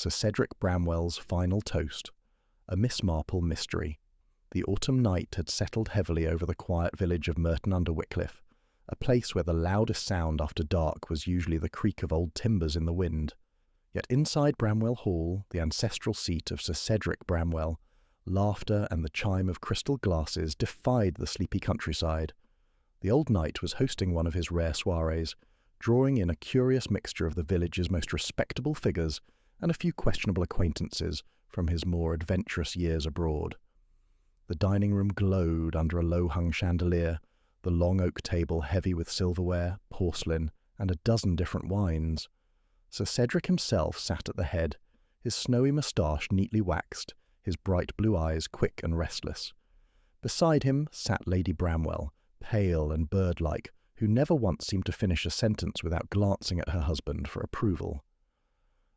Sir Cedric Bramwell's final toast, a Miss Marple mystery. The autumn night had settled heavily over the quiet village of Merton under Wycliffe, a place where the loudest sound after dark was usually the creak of old timbers in the wind. Yet inside Bramwell Hall, the ancestral seat of Sir Cedric Bramwell, laughter and the chime of crystal glasses defied the sleepy countryside. The old knight was hosting one of his rare soirees, drawing in a curious mixture of the village's most respectable figures and a few questionable acquaintances from his more adventurous years abroad. The dining room glowed under a low-hung chandelier, the long oak table heavy with silverware, porcelain, and a dozen different wines. Sir Cedric himself sat at the head, his snowy moustache neatly waxed, his bright blue eyes quick and restless. Beside him sat Lady Bramwell, pale and bird-like, who never once seemed to finish a sentence without glancing at her husband for approval.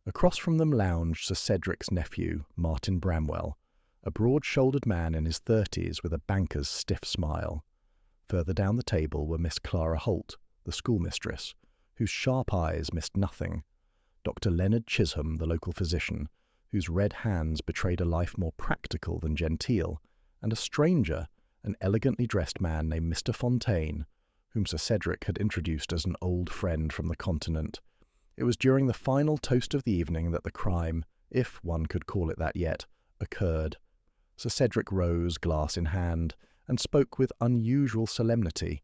Across from them lounged Sir Cedric's nephew, Martin Bramwell, a broad-shouldered man in his 30s with a banker's stiff smile. Further down the table were Miss Clara Holt, the schoolmistress, whose sharp eyes missed nothing, Dr. Leonard Chisholm, the local physician, whose red hands betrayed a life more practical than genteel, and a stranger, an elegantly dressed man named Mr. Fontaine, whom Sir Cedric had introduced as an old friend from the continent. It was during the final toast of the evening that the crime, if one could call it that yet, occurred. Sir Cedric rose, glass in hand, and spoke with unusual solemnity.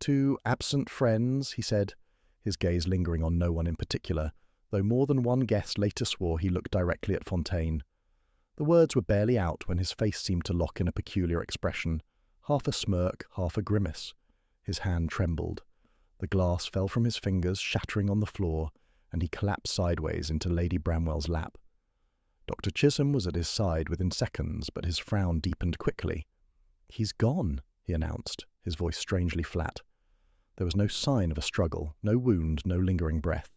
"To absent friends," he said, his gaze lingering on no one in particular, though more than one guest later swore he looked directly at Fontaine. The words were barely out when his face seemed to lock in a peculiar expression, half a smirk, half a grimace. His hand trembled. The glass fell from his fingers, shattering on the floor, and he collapsed sideways into Lady Bramwell's lap. Dr. Chisholm was at his side within seconds, but his frown deepened quickly. "He's gone," he announced, his voice strangely flat. There was no sign of a struggle, no wound, no lingering breath.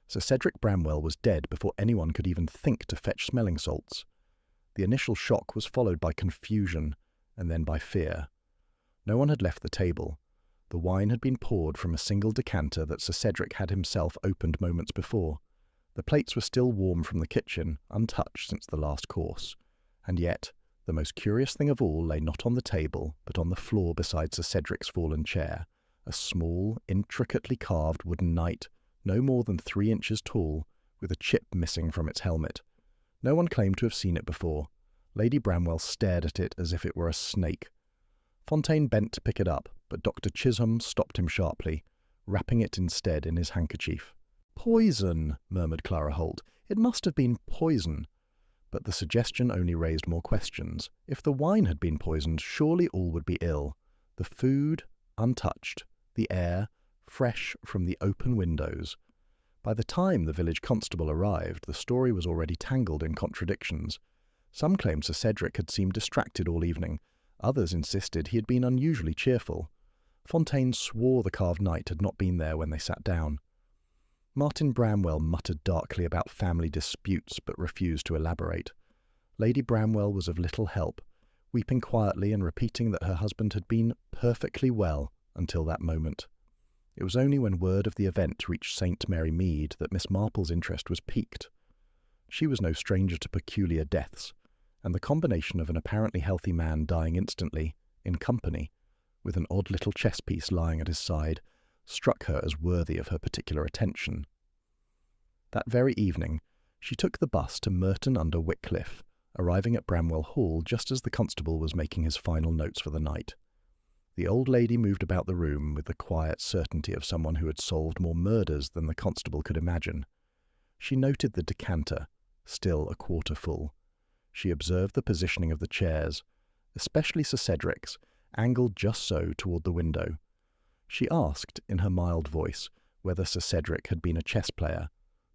Sir Cedric Bramwell was dead before anyone could even think to fetch smelling salts. The initial shock was followed by confusion, and then by fear. No one had left the table. The wine had been poured from a single decanter that Sir Cedric had himself opened moments before. The plates were still warm from the kitchen, untouched since the last course. And yet, the most curious thing of all lay not on the table, but on the floor beside Sir Cedric's fallen chair, a small, intricately carved wooden knight, no more than 3 inches tall, with a chip missing from its helmet. No one claimed to have seen it before. Lady Bramwell stared at it as if it were a snake. Fontaine bent to pick it up, but Dr. Chisholm stopped him sharply, wrapping it instead in his handkerchief. "Poison," murmured Clara Holt. "It must have been poison." But the suggestion only raised more questions. If the wine had been poisoned, surely all would be ill. The food, untouched. The air, fresh from the open windows. By the time the village constable arrived, the story was already tangled in contradictions. Some claimed Sir Cedric had seemed distracted all evening. Others insisted he had been unusually cheerful. Fontaine swore the carved knight had not been there when they sat down. Martin Bramwell muttered darkly about family disputes, but refused to elaborate. Lady Bramwell was of little help, weeping quietly and repeating that her husband had been perfectly well until that moment. It was only when word of the event reached St. Mary Mead that Miss Marple's interest was piqued. She was no stranger to peculiar deaths, and the combination of an apparently healthy man dying instantly, in company, with an odd little chess piece lying at his side, struck her as worthy of her particular attention. That very evening, she took the bus to Merton under Wycliffe, arriving at Bramwell Hall just as the constable was making his final notes for the night. The old lady moved about the room with the quiet certainty of someone who had solved more murders than the constable could imagine. She noted the decanter, still a quarter full. She observed the positioning of the chairs, especially Sir Cedric's, angled just so toward the window. She asked, in her mild voice, whether Sir Cedric had been a chess player.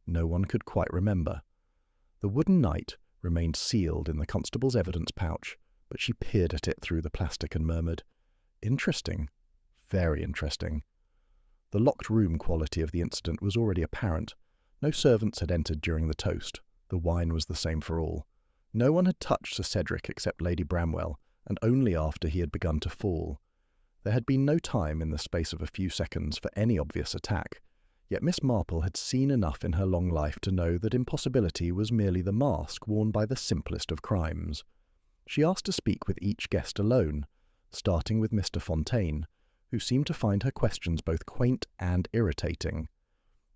No one could quite remember. The wooden knight remained sealed in the constable's evidence pouch, but she peered at it through the plastic and murmured, "Interesting. Very interesting." The locked room quality of the incident was already apparent. No servants had entered during the toast. The wine was the same for all. No one had touched Sir Cedric except Lady Bramwell, and only after he had begun to fall. There had been no time in the space of a few seconds for any obvious attack, Yet Miss Marple had seen enough in her long life to know that impossibility was merely the mask worn by the simplest of crimes. She asked to speak with each guest alone, starting with Mr. Fontaine, who seemed to find her questions both quaint and irritating.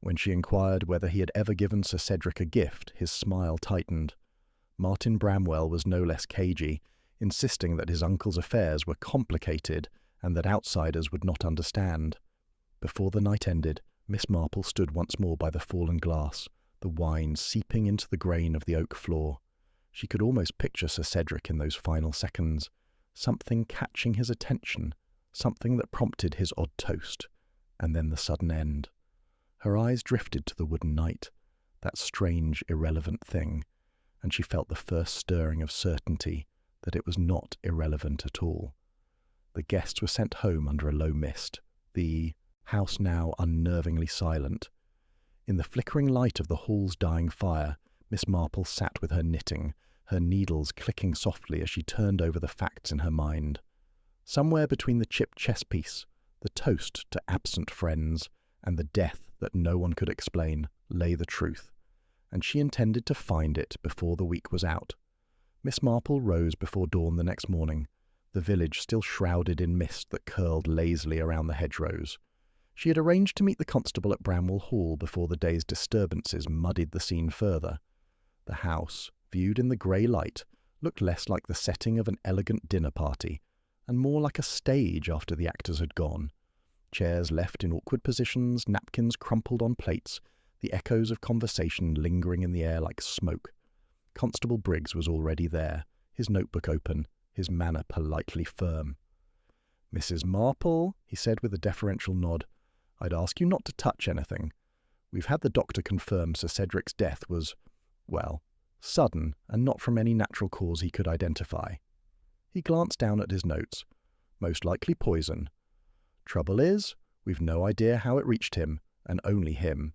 When she inquired whether he had ever given Sir Cedric a gift, his smile tightened. Martin Bramwell was no less cagey, insisting that his uncle's affairs were complicated and that outsiders would not understand. Before the night ended, Miss Marple stood once more by the fallen glass, the wine seeping into the grain of the oak floor. She could almost picture Sir Cedric in those final seconds, something catching his attention, something that prompted his odd toast, and then the sudden end. Her eyes drifted to the wooden knight, that strange, irrelevant thing, and she felt the first stirring of certainty that it was not irrelevant at all. The guests were sent home under a low mist, the house now unnervingly silent. In the flickering light of the hall's dying fire, Miss Marple sat with her knitting, her needles clicking softly as she turned over the facts in her mind. Somewhere between the chipped chess piece, the toast to absent friends, and the death that no one could explain, lay the truth, and she intended to find it before the week was out. Miss Marple rose before dawn the next morning, the village still shrouded in mist that curled lazily around the hedgerows. She had arranged to meet the constable at Bramwell Hall before the day's disturbances muddied the scene further. The house, viewed in the grey light, looked less like the setting of an elegant dinner party, and more like a stage after the actors had gone. Chairs left in awkward positions, napkins crumpled on plates, the echoes of conversation lingering in the air like smoke. Constable Briggs was already there, his notebook open, his manner politely firm. "Mrs. Marple," he said with a deferential nod, "I'd ask you not to touch anything. We've had the doctor confirm Sir Cedric's death was, well, sudden and not from any natural cause he could identify." He glanced down at his notes. "Most likely poison. Trouble is, we've no idea how it reached him, and only him."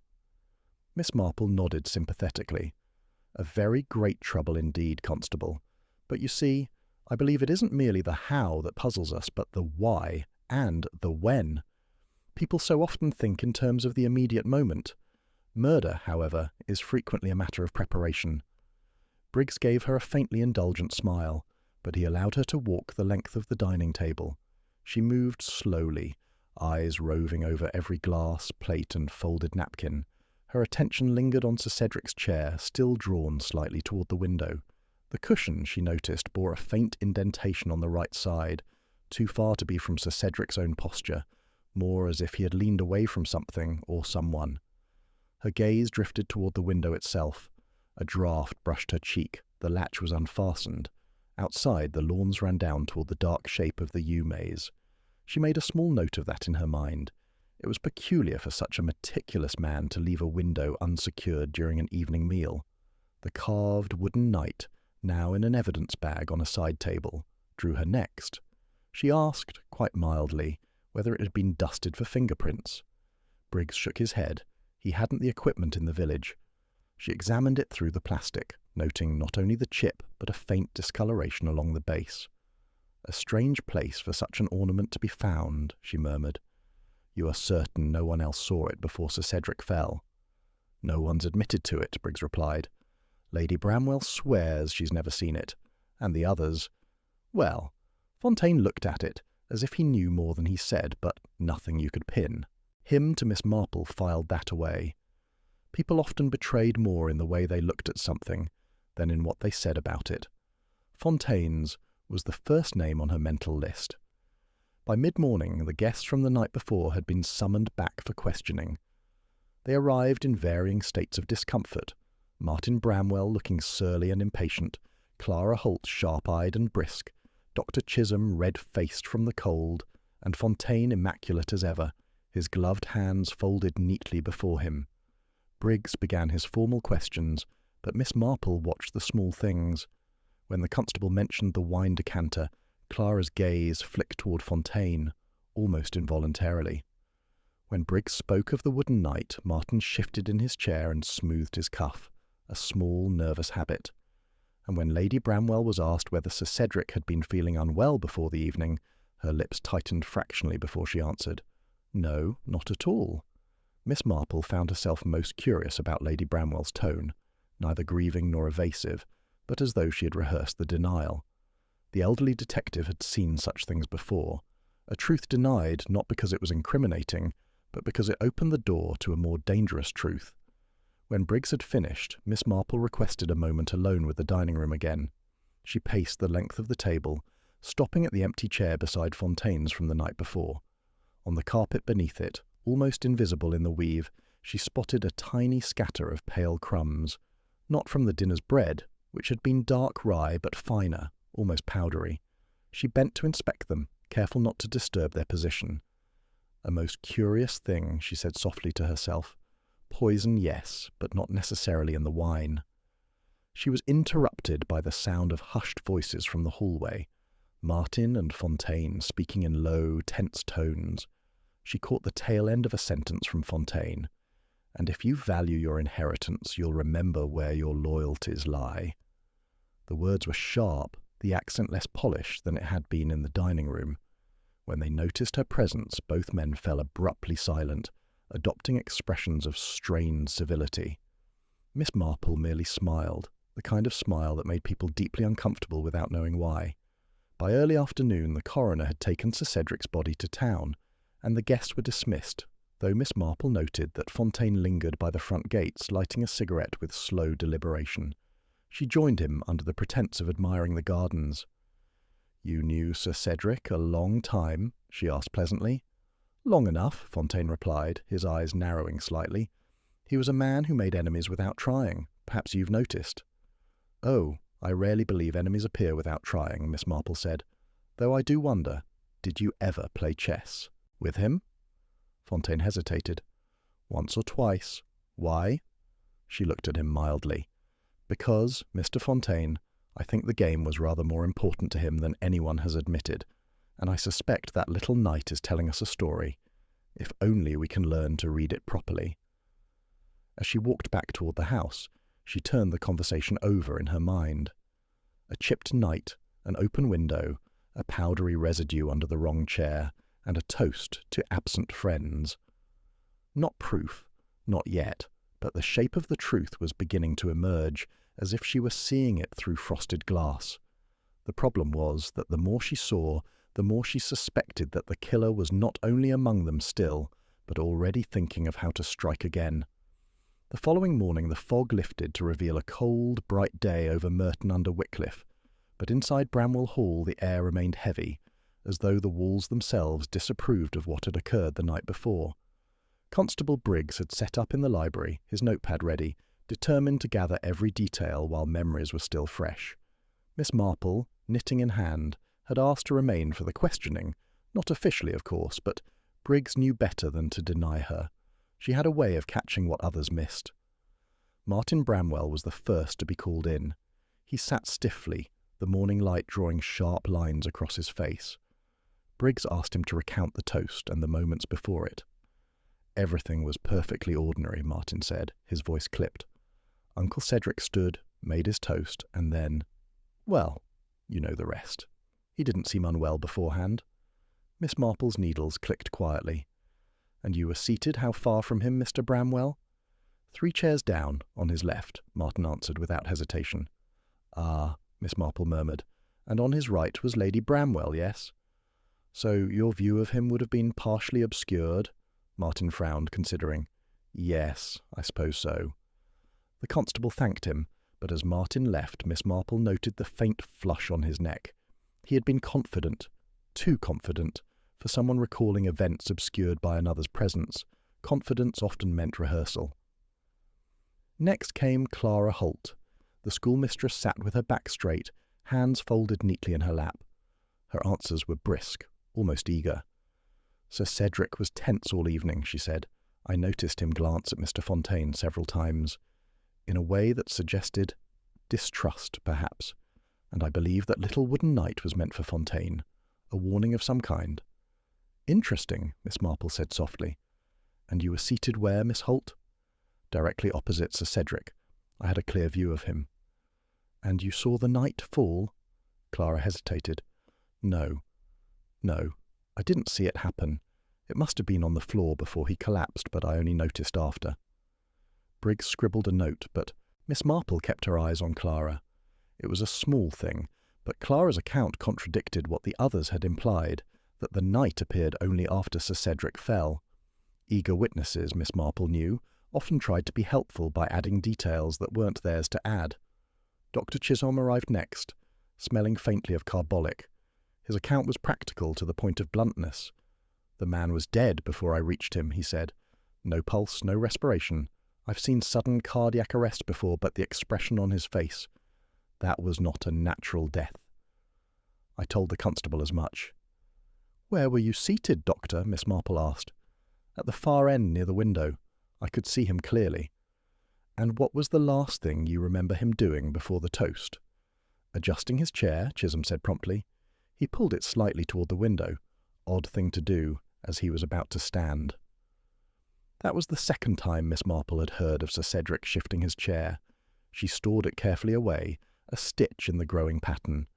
Miss Marple nodded sympathetically. "A very great trouble indeed, Constable. But you see, I believe it isn't merely the how that puzzles us, but the why and the when. People so often think in terms of the immediate moment. Murder, however, is frequently a matter of preparation." Briggs gave her a faintly indulgent smile, but he allowed her to walk the length of the dining table. She moved slowly, eyes roving over every glass, plate, and folded napkin. Her attention lingered on Sir Cedric's chair, still drawn slightly toward the window. The cushion, she noticed, bore a faint indentation on the right side, too far to be from Sir Cedric's own posture, more as if he had leaned away from something or someone. Her gaze drifted toward the window itself. A draught brushed her cheek, the latch was unfastened. Outside, the lawns ran down toward the dark shape of the yew maze. She made a small note of that in her mind. It was peculiar for such a meticulous man to leave a window unsecured during an evening meal. The carved wooden knight, now in an evidence bag on a side table, drew her next. She asked, quite mildly, whether it had been dusted for fingerprints. Briggs shook his head. He hadn't the equipment in the village. She examined it through the plastic, noting not only the chip, but a faint discoloration along the base. "A strange place for such an ornament to be found," she murmured. "You are certain no one else saw it before Sir Cedric fell?" "No one's admitted to it," Briggs replied. "Lady Bramwell swears she's never seen it, and the others—" Well, Fontaine looked at it, as if he knew more than he said, but nothing you could pin. Him to Miss Marple filed that away. People often betrayed more in the way they looked at something than in what they said about it. Fontaine's was the first name on her mental list. By mid-morning, the guests from the night before had been summoned back for questioning. They arrived in varying states of discomfort, Martin Bramwell looking surly and impatient, Clara Holt sharp-eyed and brisk, Dr. Chisholm red-faced from the cold, and Fontaine immaculate as ever, his gloved hands folded neatly before him. Briggs began his formal questions, but Miss Marple watched the small things. When the constable mentioned the wine decanter, Clara's gaze flicked toward Fontaine, almost involuntarily. When Briggs spoke of the wooden knight, Martin shifted in his chair and smoothed his cuff, a small, nervous habit. And when Lady Bramwell was asked whether Sir Cedric had been feeling unwell before the evening, her lips tightened fractionally before she answered, "No, not at all." Miss Marple found herself most curious about Lady Bramwell's tone, neither grieving nor evasive, but as though she had rehearsed the denial. The elderly detective had seen such things before, a truth denied not because it was incriminating, but because it opened the door to a more dangerous truth. When Briggs had finished, Miss Marple requested a moment alone with the dining room again. She paced the length of the table, stopping at the empty chair beside Fontaine's from the night before. On the carpet beneath it, almost invisible in the weave, she spotted a tiny scatter of pale crumbs, not from the dinner's bread, which had been dark rye but finer, almost powdery. She bent to inspect them, careful not to disturb their position. A most curious thing, she said softly to herself. Poison, yes, but not necessarily in the wine. She was interrupted by the sound of hushed voices from the hallway, Martin and Fontaine speaking in low, tense tones. She caught the tail end of a sentence from Fontaine. "And if you value your inheritance, you'll remember where your loyalties lie." The words were sharp, the accent less polished than it had been in the dining room. When they noticed her presence, both men fell abruptly silent, adopting expressions of strained civility. Miss Marple merely smiled, the kind of smile that made people deeply uncomfortable without knowing why. By early afternoon, the coroner had taken Sir Cedric's body to town, and the guests were dismissed, though Miss Marple noted that Fontaine lingered by the front gates, lighting a cigarette with slow deliberation. She joined him under the pretence of admiring the gardens. "You knew Sir Cedric a long time?" she asked pleasantly. "Long enough," Fontaine replied, his eyes narrowing slightly. "He was a man who made enemies without trying. Perhaps you've noticed." "Oh, I rarely believe enemies appear without trying," Miss Marple said. "Though I do wonder, did you ever play chess with him?" Fontaine hesitated. "Once or twice. Why?" She looked at him mildly. "Because, Mr. Fontaine, I think the game was rather more important to him than anyone has admitted, and I suspect that little knight is telling us a story. If only we can learn to read it properly." As she walked back toward the house, she turned the conversation over in her mind. A chipped knight, an open window, a powdery residue under the wrong chair, and a toast to absent friends. Not proof, not yet, but the shape of the truth was beginning to emerge, as if she were seeing it through frosted glass. The problem was that the more she saw, the more she suspected that the killer was not only among them still, but already thinking of how to strike again. The following morning the fog lifted to reveal a cold, bright day over Merton under Wycliffe, but inside Bramwell Hall the air remained heavy, as though the walls themselves disapproved of what had occurred the night before. Constable Briggs had set up in the library, his notepad ready, determined to gather every detail while memories were still fresh. Miss Marple, knitting in hand, had asked to remain for the questioning, not officially, of course, but Briggs knew better than to deny her. She had a way of catching what others missed. Martin Bramwell was the first to be called in. He sat stiffly, the morning light drawing sharp lines across his face. Briggs asked him to recount the toast and the moments before it. "Everything was perfectly ordinary," Martin said, his voice clipped. "Uncle Cedric stood, made his toast, and then, well, you know the rest. He didn't seem unwell beforehand." Miss Marple's needles clicked quietly. "And you were seated how far from him, Mr. Bramwell?" "3 chairs down, on his left," Martin answered without hesitation. "Ah," Miss Marple murmured, "and on his right was Lady Bramwell, yes? So your view of him would have been partially obscured?" Martin frowned, considering. "Yes, I suppose so." The constable thanked him, but as Martin left, Miss Marple noted the faint flush on his neck. He had been confident, too confident, for someone recalling events obscured by another's presence. Confidence often meant rehearsal. Next came Clara Holt. The schoolmistress sat with her back straight, hands folded neatly in her lap. Her answers were brisk, almost eager. "Sir Cedric was tense all evening," she said. "I noticed him glance at Mr. Fontaine several times, in a way that suggested distrust, perhaps, and I believe that little wooden knight was meant for Fontaine, a warning of some kind." "Interesting," Miss Marple said softly. "And you were seated where, Miss Holt?" "Directly opposite Sir Cedric. I had a clear view of him." "And you saw the knight fall?" Clara hesitated. No, I didn't see it happen. It must have been on the floor before he collapsed, but I only noticed after. Briggs scribbled a note, but Miss Marple kept her eyes on Clara. It was a small thing, but Clara's account contradicted what the others had implied, that the knight appeared only after Sir Cedric fell. Eager witnesses, Miss Marple knew, often tried to be helpful by adding details that weren't theirs to add. Dr. Chisholm arrived next, smelling faintly of carbolic. His account was practical to the point of bluntness. "The man was dead before I reached him," he said. "No pulse, no respiration. I've seen sudden cardiac arrest before, but the expression on his face, that was not a natural death." I told the constable as much. "Where were you seated, Doctor?" Miss Marple asked. "At the far end near the window. I could see him clearly." "And what was the last thing you remember him doing before the toast?" "Adjusting his chair," Chisholm said promptly. "He pulled it slightly toward the window. Odd thing to do, as he was about to stand." That was the second time Miss Marple had heard of Sir Cedric shifting his chair. She stored it carefully away, a stitch in the growing pattern.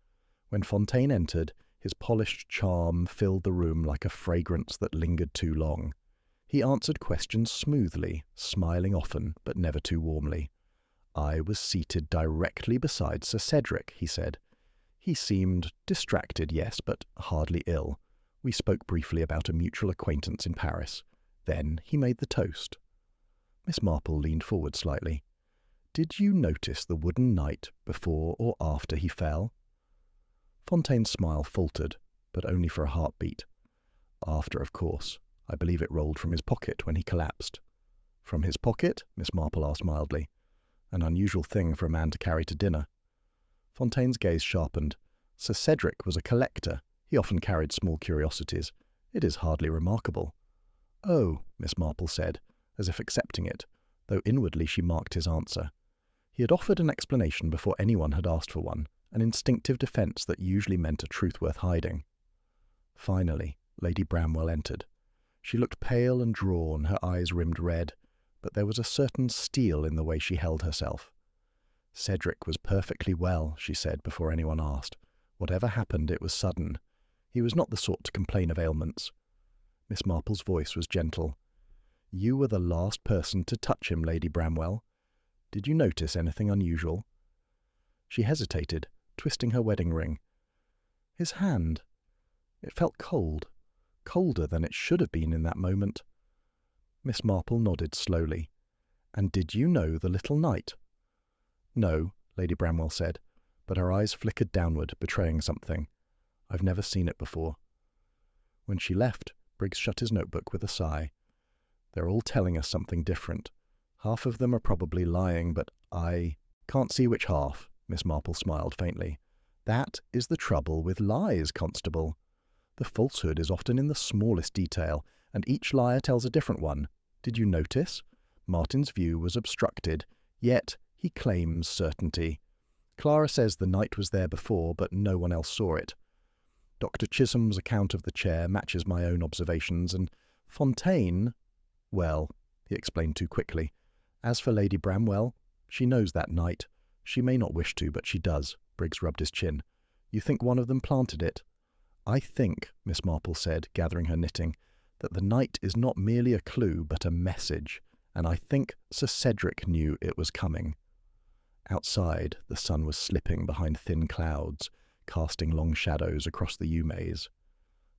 When Fontaine entered, his polished charm filled the room like a fragrance that lingered too long. He answered questions smoothly, smiling often, but never too warmly. "I was seated directly beside Sir Cedric," he said. "He seemed distracted, yes, but hardly ill. We spoke briefly about a mutual acquaintance in Paris. Then he made the toast." Miss Marple leaned forward slightly. "Did you notice the wooden knight before or after he fell?" Fontaine's smile faltered, but only for a heartbeat. "After, of course. I believe it rolled from his pocket when he collapsed." "From his pocket?" Miss Marple asked mildly. "An unusual thing for a man to carry to dinner." Fontaine's gaze sharpened. "Sir Cedric was a collector. He often carried small curiosities. It is hardly remarkable." "Oh," Miss Marple said, as if accepting it, though inwardly she marked his answer. He had offered an explanation before anyone had asked for one, an instinctive defence that usually meant a truth worth hiding. Finally, Lady Bramwell entered. She looked pale and drawn, her eyes rimmed red, but there was a certain steel in the way she held herself. "Cedric was perfectly well," she said before anyone asked. "Whatever happened, it was sudden. He was not the sort to complain of ailments." Miss Marple's voice was gentle. "You were the last person to touch him, Lady Bramwell. Did you notice anything unusual?" She hesitated, twisting her wedding ring. "His hand. It felt cold, colder than it should have been in that moment." Miss Marple nodded slowly. "And did you know the little knight?" "No," Lady Bramwell said, but her eyes flickered downward, betraying something. "I've never seen it before." When she left, Briggs shut his notebook with a sigh. "They're all telling us something different. Half of them are probably lying, but I can't see which half." Miss Marple smiled faintly. "That is the trouble with lies, Constable. The falsehood is often in the smallest detail, and each liar tells a different one. Did you notice? Martin's view was obstructed, yet he claims certainty. Clara says the knight was there before, but no one else saw it. Dr. Chisholm's account of the chair matches my own observations, and Fontaine, well," he explained too quickly. "As for Lady Bramwell, she knows that knight. She may not wish to, but she does." Briggs rubbed his chin. "You think one of them planted it?" "I think," Miss Marple said, gathering her knitting, "that the knight is not merely a clue, but a message, and I think Sir Cedric knew it was coming." Outside, the sun was slipping behind thin clouds, casting long shadows across the yew maze.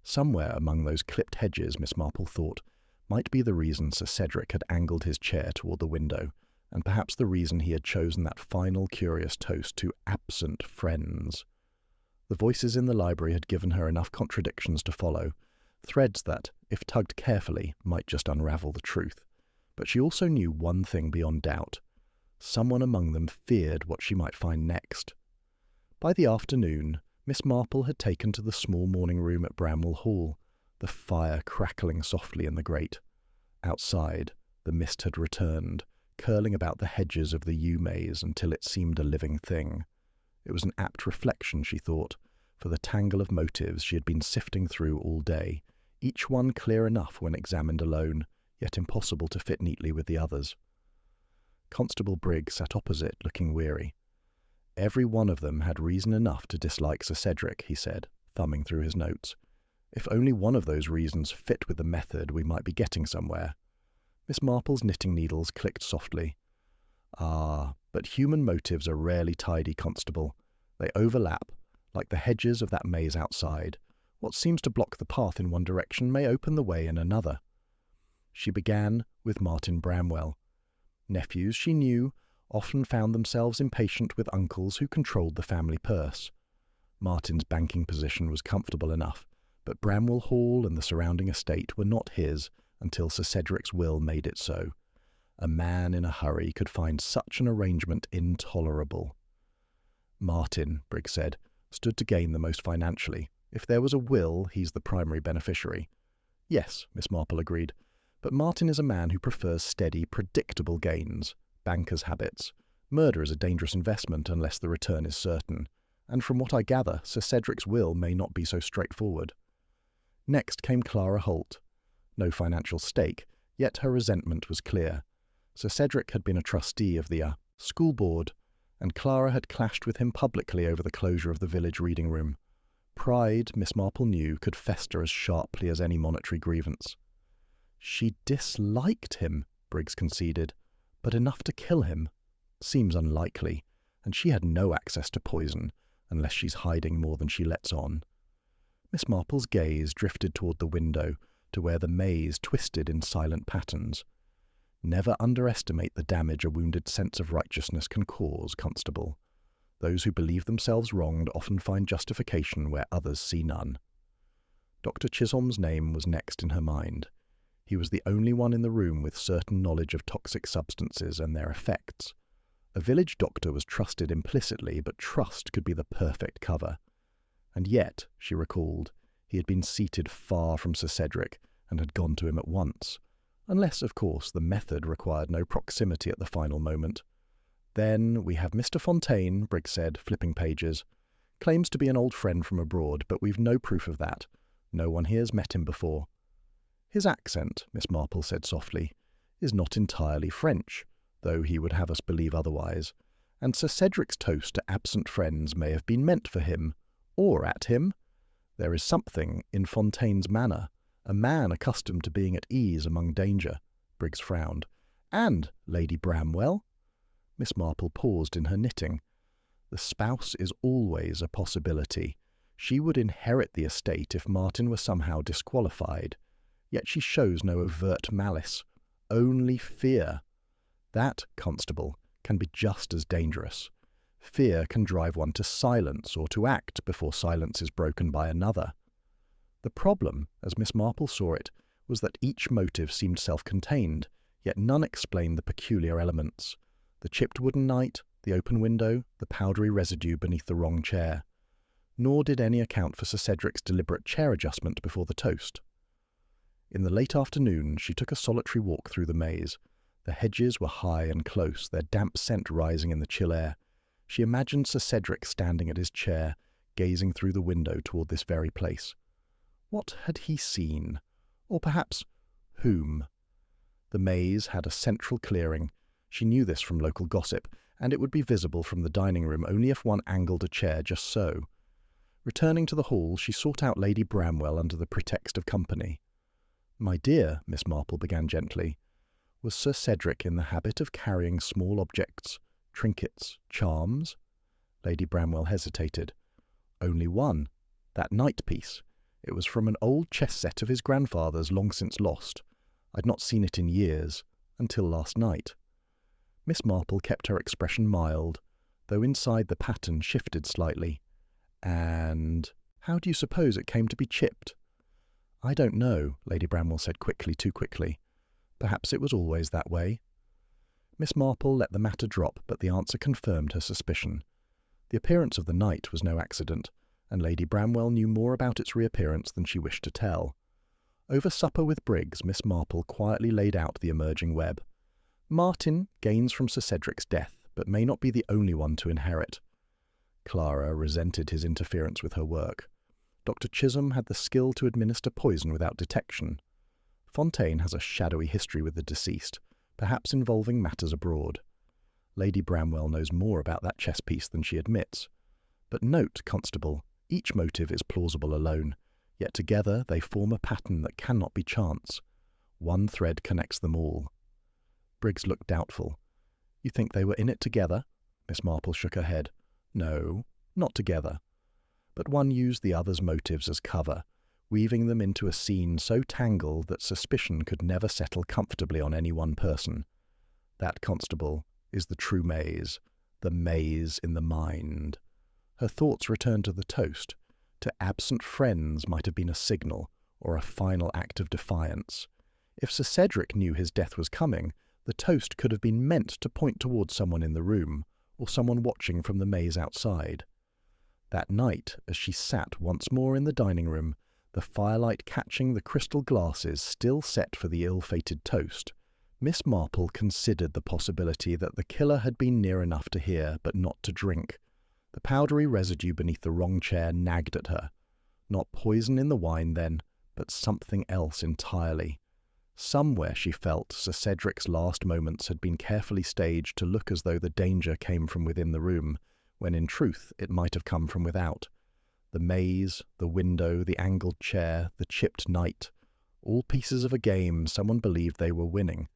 Somewhere among those clipped hedges, Miss Marple thought, might be the reason Sir Cedric had angled his chair toward the window, and perhaps the reason he had chosen that final curious toast to absent friends. The voices in the library had given her enough contradictions to follow, threads that, if tugged carefully, might just unravel the truth. But she also knew one thing beyond doubt. Someone among them feared what she might find next. By the afternoon, Miss Marple had taken to the small morning room at Bramwell Hall, the fire crackling softly in the grate. Outside, the mist had returned, curling about the hedges of the yew maze until it seemed a living thing. It was an apt reflection, she thought, for the tangle of motives she had been sifting through all day, each one clear enough when examined alone, yet impossible to fit neatly with the others. Constable Briggs sat opposite, looking weary. Every one of them had reason enough to dislike Sir Cedric, he said, thumbing through his notes. If only one of those reasons fit with the method, we might be getting somewhere. Miss Marple's knitting needles clicked softly. Ah, but human motives are rarely tidy, Constable. They overlap, like the hedges of that maze outside. What seems to block the path in one direction may open the way in another. She began with Martin Bramwell. Nephews, she knew, often found themselves impatient with uncles who controlled the family purse. Martin's banking position was comfortable enough, but Bramwell Hall and the surrounding estate were not his until Sir Cedric's will made it so. A man in a hurry could find such an arrangement intolerable. Martin, Briggs said, stood to gain the most financially. If there was a will, he's the primary beneficiary. Yes, Miss Marple agreed, but Martin is a man who prefers steady, predictable gains, banker's habits. Murder is a dangerous investment unless the return is certain, and from what I gather, Sir Cedric's will may not be so straightforward. Next came Clara Holt. No financial stake, yet her resentment was clear. Sir Cedric had been a trustee of the school board, and Clara had clashed with him publicly over the closure of the village reading room. Pride, Miss Marple knew, could fester as sharply as any monetary grievance. She disliked him, Briggs conceded, but enough to kill him. Seems unlikely, and she had no access to poison, unless she's hiding more than she lets on. Miss Marple's gaze drifted toward the window, to where the maze twisted in silent patterns. Never underestimate the damage a wounded sense of righteousness can cause, Constable. Those who believe themselves wronged often find justification where others see none. Dr. Chisholm's name was next in her mind. He was the only one in the room with certain knowledge of toxic substances and their effects. A village doctor was trusted implicitly, but trust could be the perfect cover. And yet, she recalled, he had been seated far from Sir Cedric and had gone to him at once, unless, of course, the method required no proximity at the final moment. Then we have Mr. Fontaine, Briggs said, flipping pages. Claims to be an old friend from abroad, but we've no proof of that. No one here's met him before. His accent, Miss Marple said softly, is not entirely French, though he would have us believe otherwise, and Sir Cedric's toast to absent friends may have been meant for him, or at him. There is something in Fontaine's manner, a man accustomed to being at ease among danger. Briggs frowned. And Lady Bramwell? Miss Marple paused in her knitting. The spouse is always a possibility. She would inherit the estate if Martin were somehow disqualified. Yet she shows no overt malice, only fear. That, Constable, can be just as dangerous. Fear can drive one to silence or to act before silence is broken by another. The problem, as Miss Marple saw it, was that each motive seemed self-contained, yet none explained the peculiar elements. The chipped wooden knight, the open window, the powdery residue beneath the wrong chair. Nor did any account for Sir Cedric's deliberate chair adjustment before the toast. In the late afternoon she took a solitary walk through the maze. The hedges were high and close, their damp scent rising in the chill air. She imagined Sir Cedric standing at his chair, gazing through the window toward this very place. What had he seen? Or perhaps, whom? The maze had a central clearing. She knew this from local gossip, and it would be visible from the dining room only if one angled a chair just so. Returning to the hall, she sought out Lady Bramwell under the pretext of company. "My dear," Miss Marple began gently, "was Sir Cedric in the habit of carrying small objects, trinkets, charms?" Lady Bramwell hesitated. "Only one. That night-piece. It was from an old chess set of his grandfather's, long since lost. I'd not seen it in years, until last night." Miss Marple kept her expression mild, though inside the pattern shifted slightly. "And how do you suppose it came to be chipped?" "I don't know," Lady Bramwell said quickly, too quickly. "Perhaps it was always that way." Miss Marple let the matter drop, but the answer confirmed her suspicion. The appearance of the knight was no accident, and Lady Bramwell knew more about its reappearance than she wished to tell. Over supper with Briggs, Miss Marple quietly laid out the emerging web. Martin gains from Sir Cedric's death, but may not be the only one to inherit. Clara resented his interference with her work. Dr. Chisholm had the skill to administer poison without detection. Fontaine has a shadowy history with the deceased, perhaps involving matters abroad. Lady Bramwell knows more about that chess piece than she admits. But note, Constable, each motive is plausible alone. yet together they form a pattern that cannot be chance. One thread connects them all. Briggs looked doubtful. You think they were in it together? Miss Marple shook her head. No, not together. But one used the other's motives as cover, weaving them into a scene so tangled that suspicion could never settle comfortably on any one person. That, Constable, is the true maze, the maze in the mind. Her thoughts returned to the toast. To absent friends might have been a signal, or a final act of defiance. If Sir Cedric knew his death was coming, the toast could have been meant to point towards someone in the room, or someone watching from the maze outside. That night, as she sat once more in the dining room, the firelight catching the crystal glasses still set for the ill-fated toast, Miss Marple considered the possibility that the killer had been near enough to hear, but not to drink. The powdery residue beneath the wrong chair nagged at her. Not poison in the wine, then, but something else entirely. Somewhere, she felt, Sir Cedric's last moments had been carefully staged to look as though the danger came from within the room, when in truth it might have come from without. The maze, the window, the angled chair, the chipped knight, all pieces of a game someone believed they were winning.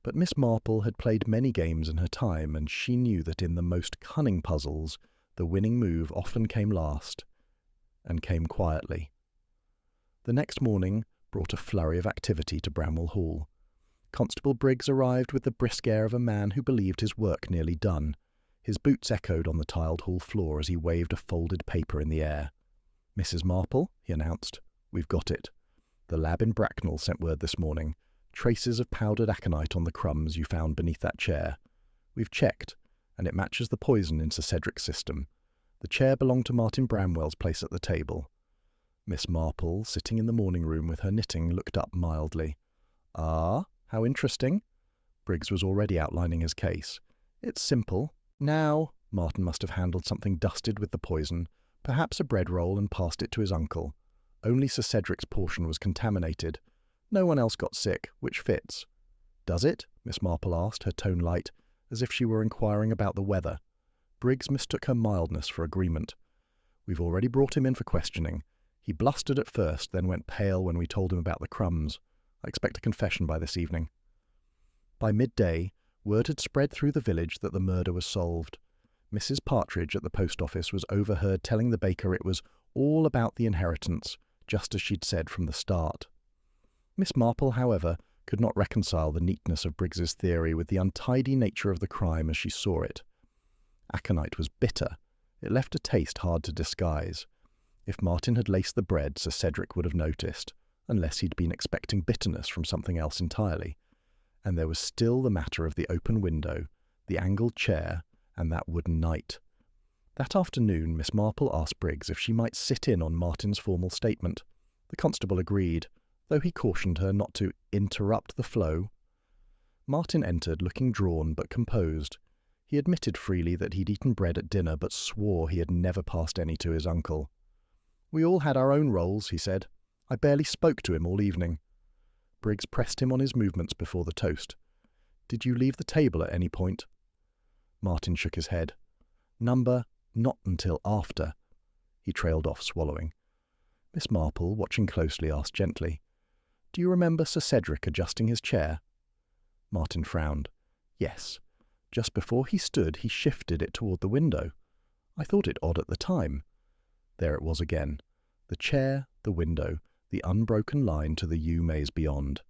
But Miss Marple had played many games in her time, and she knew that in the most cunning puzzles, the winning move often came last, and came quietly. The next morning brought a flurry of activity to Bramwell Hall. Constable Briggs arrived with the brisk air of a man who believed his work nearly done. His boots echoed on the tiled hall floor as he waved a folded paper in the air. "Mrs. Marple," he announced, "we've got it. The lab in Bracknell sent word this morning. Traces of powdered aconite on the crumbs you found beneath that chair. We've checked, and it matches the poison in Sir Cedric's system. The chair belonged to Martin Bramwell's place at the table." Miss Marple, sitting in the morning room with her knitting, looked up mildly. "Ah, how interesting." Briggs was already outlining his case. "It's simple. Now, Martin must have handled something dusted with the poison, perhaps a bread roll, and passed it to his uncle. Only Sir Cedric's portion was contaminated. No one else got sick, which fits." "Does it?" Miss Marple asked, her tone light, as if she were inquiring about the weather. Briggs mistook her mildness for agreement. "We've already brought him in for questioning. He blustered at first, then went pale when we told him about the crumbs. I expect a confession by this evening." By midday, word had spread through the village that the murder was solved. Mrs. Partridge at the post office was overheard telling the baker it was all about the inheritance, just as she'd said from the start. Miss Marple, however, could not reconcile the neatness of Briggs's theory with the untidy nature of the crime as she saw it. Aconite was bitter. It left a taste hard to disguise. If Martin had laced the bread, Sir Cedric would have noticed, unless he'd been expecting bitterness from something else entirely. And there was still the matter of the open window, the angled chair, and that wooden knight. That afternoon, Miss Marple asked Briggs if she might sit in on Martin's formal statement. The constable agreed, though he cautioned her not to interrupt the flow. Martin entered, looking drawn but composed. He admitted freely that he'd eaten bread at dinner, but swore he had never passed any to his uncle. "We all had our own roles," he said. "I barely spoke to him all evening." Briggs pressed him on his movements before the toast. "Did you leave the table at any point?" Martin shook his head. "Number, not until after." He trailed off, swallowing. Miss Marple, watching closely, asked gently, "Do you remember Sir Cedric adjusting his chair?" Martin frowned. "Yes. Just before he stood, he shifted it toward the window. I thought it odd at the time." There it was again. The chair, the window, the unbroken line to the yew maze beyond.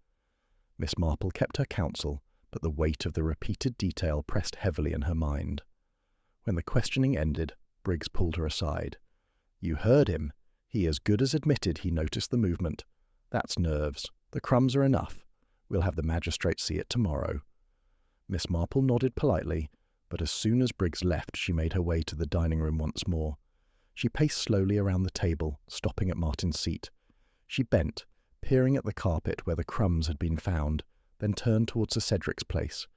Miss Marple kept her counsel, but the weight of the repeated detail pressed heavily in her mind. When the questioning ended, Briggs pulled her aside. "You heard him. He as good as admitted he noticed the movement. That's nerves. The crumbs are enough. We'll have the magistrate see it tomorrow." Miss Marple nodded politely, but as soon as Briggs left, she made her way to the dining room once more. She paced slowly around the table, stopping at Martin's seat. She bent, peering at the carpet where the crumbs had been found, then turned towards Sir Cedric's place.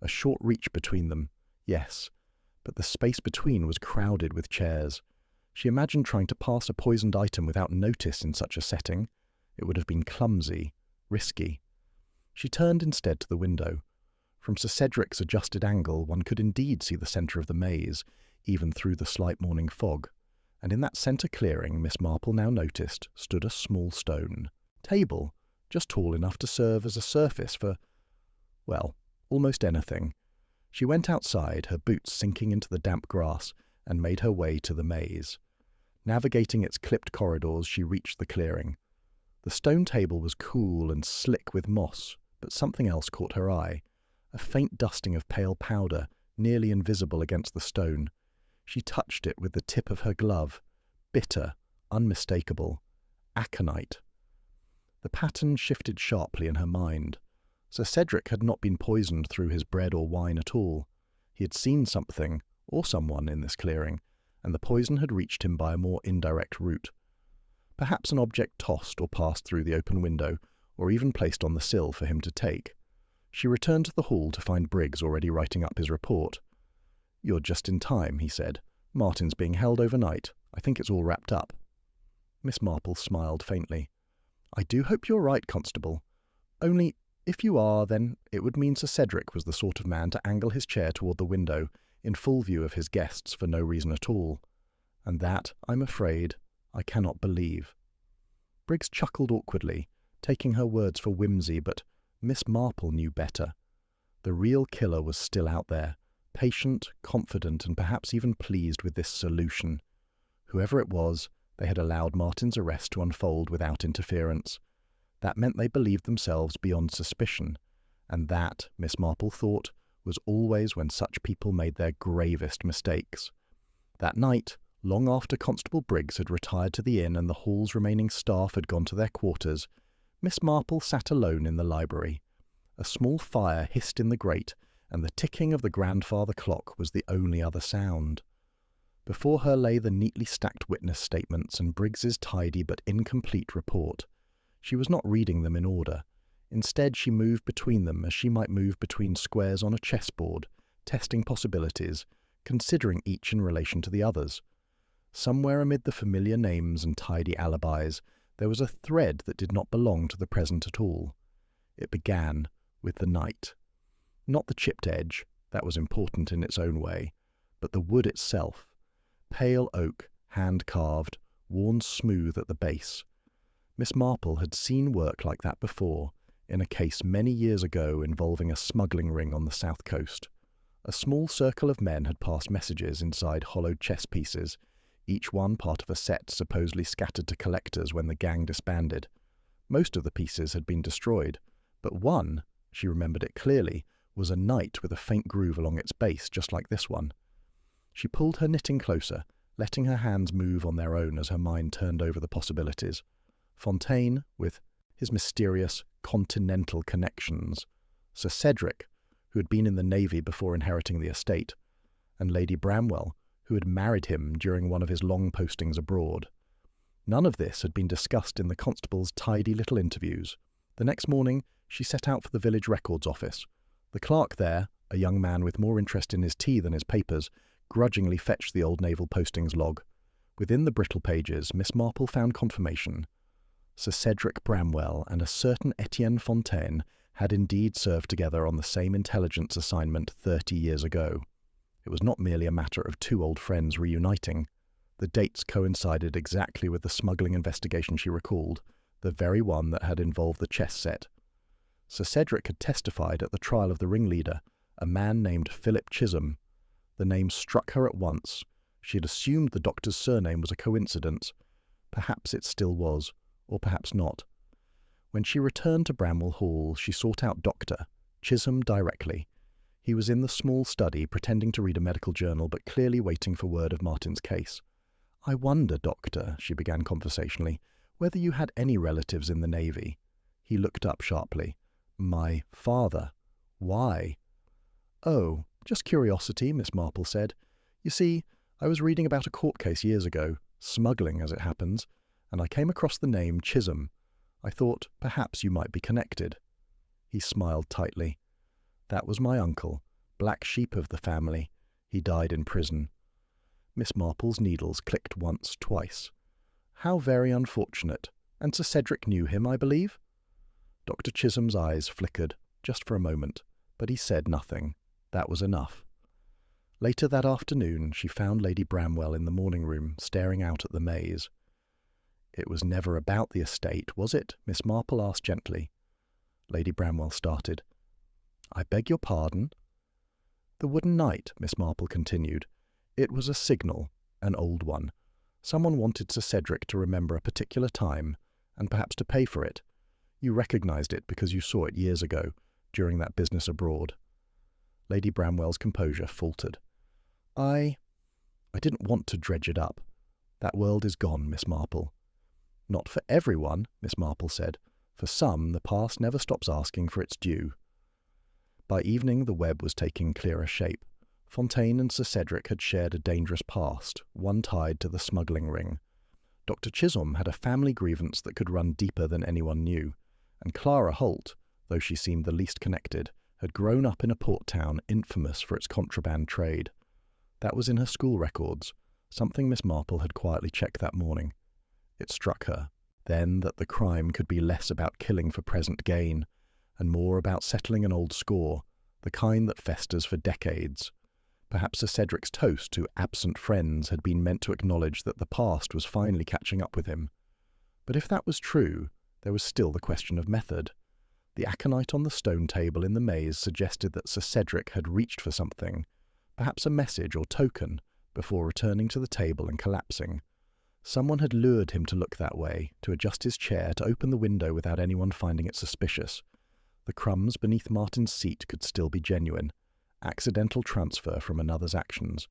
A short reach between them, yes, but the space between was crowded with chairs. She imagined trying to pass a poisoned item without notice in such a setting. It would have been clumsy, risky. She turned instead to the window. From Sir Cedric's adjusted angle, one could indeed see the centre of the maze, even through the slight morning fog, and in that centre clearing Miss Marple now noticed stood a small stone table, just tall enough to serve as a surface for, well, almost anything. She went outside, her boots sinking into the damp grass, and made her way to the maze. Navigating its clipped corridors, she reached the clearing. The stone table was cool and slick with moss, but something else caught her eye, a faint dusting of pale powder, nearly invisible against the stone. She touched it with the tip of her glove. Bitter, unmistakable, aconite. The pattern shifted sharply in her mind. Sir Cedric had not been poisoned through his bread or wine at all. He had seen something, or someone, in this clearing, and the poison had reached him by a more indirect route. Perhaps an object tossed or passed through the open window, or even placed on the sill for him to take. She returned to the hall to find Briggs already writing up his report. "You're just in time," he said. "Martin's being held overnight. I think it's all wrapped up." Miss Marple smiled faintly. "I do hope you're right, Constable. Only, if you are, then it would mean Sir Cedric was the sort of man to angle his chair toward the window, in full view of his guests for no reason at all. And that, I'm afraid, I cannot believe." Briggs chuckled awkwardly, taking her words for whimsy, but Miss Marple knew better. The real killer was still out there, patient, confident, and perhaps even pleased with this solution. Whoever it was, they had allowed Martin's arrest to unfold without interference. That meant they believed themselves beyond suspicion, and that, Miss Marple thought, was always when such people made their gravest mistakes. That night, long after Constable Briggs had retired to the inn and the hall's remaining staff had gone to their quarters, Miss Marple sat alone in the library. A small fire hissed in the grate, and the ticking of the grandfather clock was the only other sound. Before her lay the neatly stacked witness statements and Briggs's tidy but incomplete report. She was not reading them in order. Instead, she moved between them as she might move between squares on a chessboard, testing possibilities, considering each in relation to the others. Somewhere amid the familiar names and tidy alibis, there was a thread that did not belong to the present at all. It began with the night. Not the chipped edge, that was important in its own way, but the wood itself. Pale oak, hand-carved, worn smooth at the base. Miss Marple had seen work like that before, in a case many years ago involving a smuggling ring on the south coast. A small circle of men had passed messages inside hollowed chess pieces, each one part of a set supposedly scattered to collectors when the gang disbanded. Most of the pieces had been destroyed, but one, she remembered it clearly, was a knight with a faint groove along its base, just like this one. She pulled her knitting closer, letting her hands move on their own as her mind turned over the possibilities. Fontaine, with his mysterious continental connections, Sir Cedric, who had been in the Navy before inheriting the estate, and Lady Bramwell, who had married him during one of his long postings abroad. None of this had been discussed in the constable's tidy little interviews. The next morning, she set out for the village records office. The clerk there, a young man with more interest in his tea than his papers, grudgingly fetched the old naval postings log. Within the brittle pages, Miss Marple found confirmation. Sir Cedric Bramwell and a certain Etienne Fontaine had indeed served together on the same intelligence assignment 30 years ago. It was not merely a matter of two old friends reuniting. The dates coincided exactly with the smuggling investigation she recalled, the very one that had involved the chess set. Sir Cedric had testified at the trial of the ringleader, a man named Philip Chisholm. The name struck her at once. She had assumed the doctor's surname was a coincidence. Perhaps it still was, or perhaps not. When she returned to Bramwell Hall, she sought out Dr. Chisholm directly. He was in the small study, pretending to read a medical journal, but clearly waiting for word of Martin's case. "I wonder, Doctor," she began conversationally, "whether you had any relatives in the Navy." He looked up sharply. "My father. Why?" "Oh, just curiosity," Miss Marple said. "You see, I was reading about a court case years ago, smuggling as it happens, and I came across the name Chisholm. I thought perhaps you might be connected." He smiled tightly. "That was my uncle, black sheep of the family. He died in prison." Miss Marple's needles clicked once, twice. "How very unfortunate. And Sir Cedric knew him, I believe?" Dr. Chisholm's eyes flickered, just for a moment, but he said nothing. That was enough. Later that afternoon, she found Lady Bramwell in the morning room, staring out at the maze. "It was never about the estate, was it?" Miss Marple asked gently. Lady Bramwell started. "I beg your pardon?" "The wooden knight," Miss Marple continued. "It was a signal, an old one. Someone wanted Sir Cedric to remember a particular time, and perhaps to pay for it. You recognised it because you saw it years ago, during that business abroad." Lady Bramwell's composure faltered. I didn't want to dredge it up. That world is gone, Miss Marple." "Not for everyone," Miss Marple said. "For some, the past never stops asking for its due." By evening, the web was taking clearer shape. Fontaine and Sir Cedric had shared a dangerous past, one tied to the smuggling ring. Dr. Chisholm had a family grievance that could run deeper than anyone knew, and Clara Holt, though she seemed the least connected, had grown up in a port town infamous for its contraband trade. That was in her school records, something Miss Marple had quietly checked that morning. It struck her, then, that the crime could be less about killing for present gain, and more about settling an old score, the kind that festers for decades. Perhaps Sir Cedric's toast to absent friends had been meant to acknowledge that the past was finally catching up with him. But if that was true, there was still the question of method. The aconite on the stone table in the maze suggested that Sir Cedric had reached for something, perhaps a message or token, before returning to the table and collapsing. Someone had lured him to look that way, to adjust his chair, to open the window without anyone finding it suspicious. The crumbs beneath Martin's seat could still be genuine, accidental transfer from another's actions,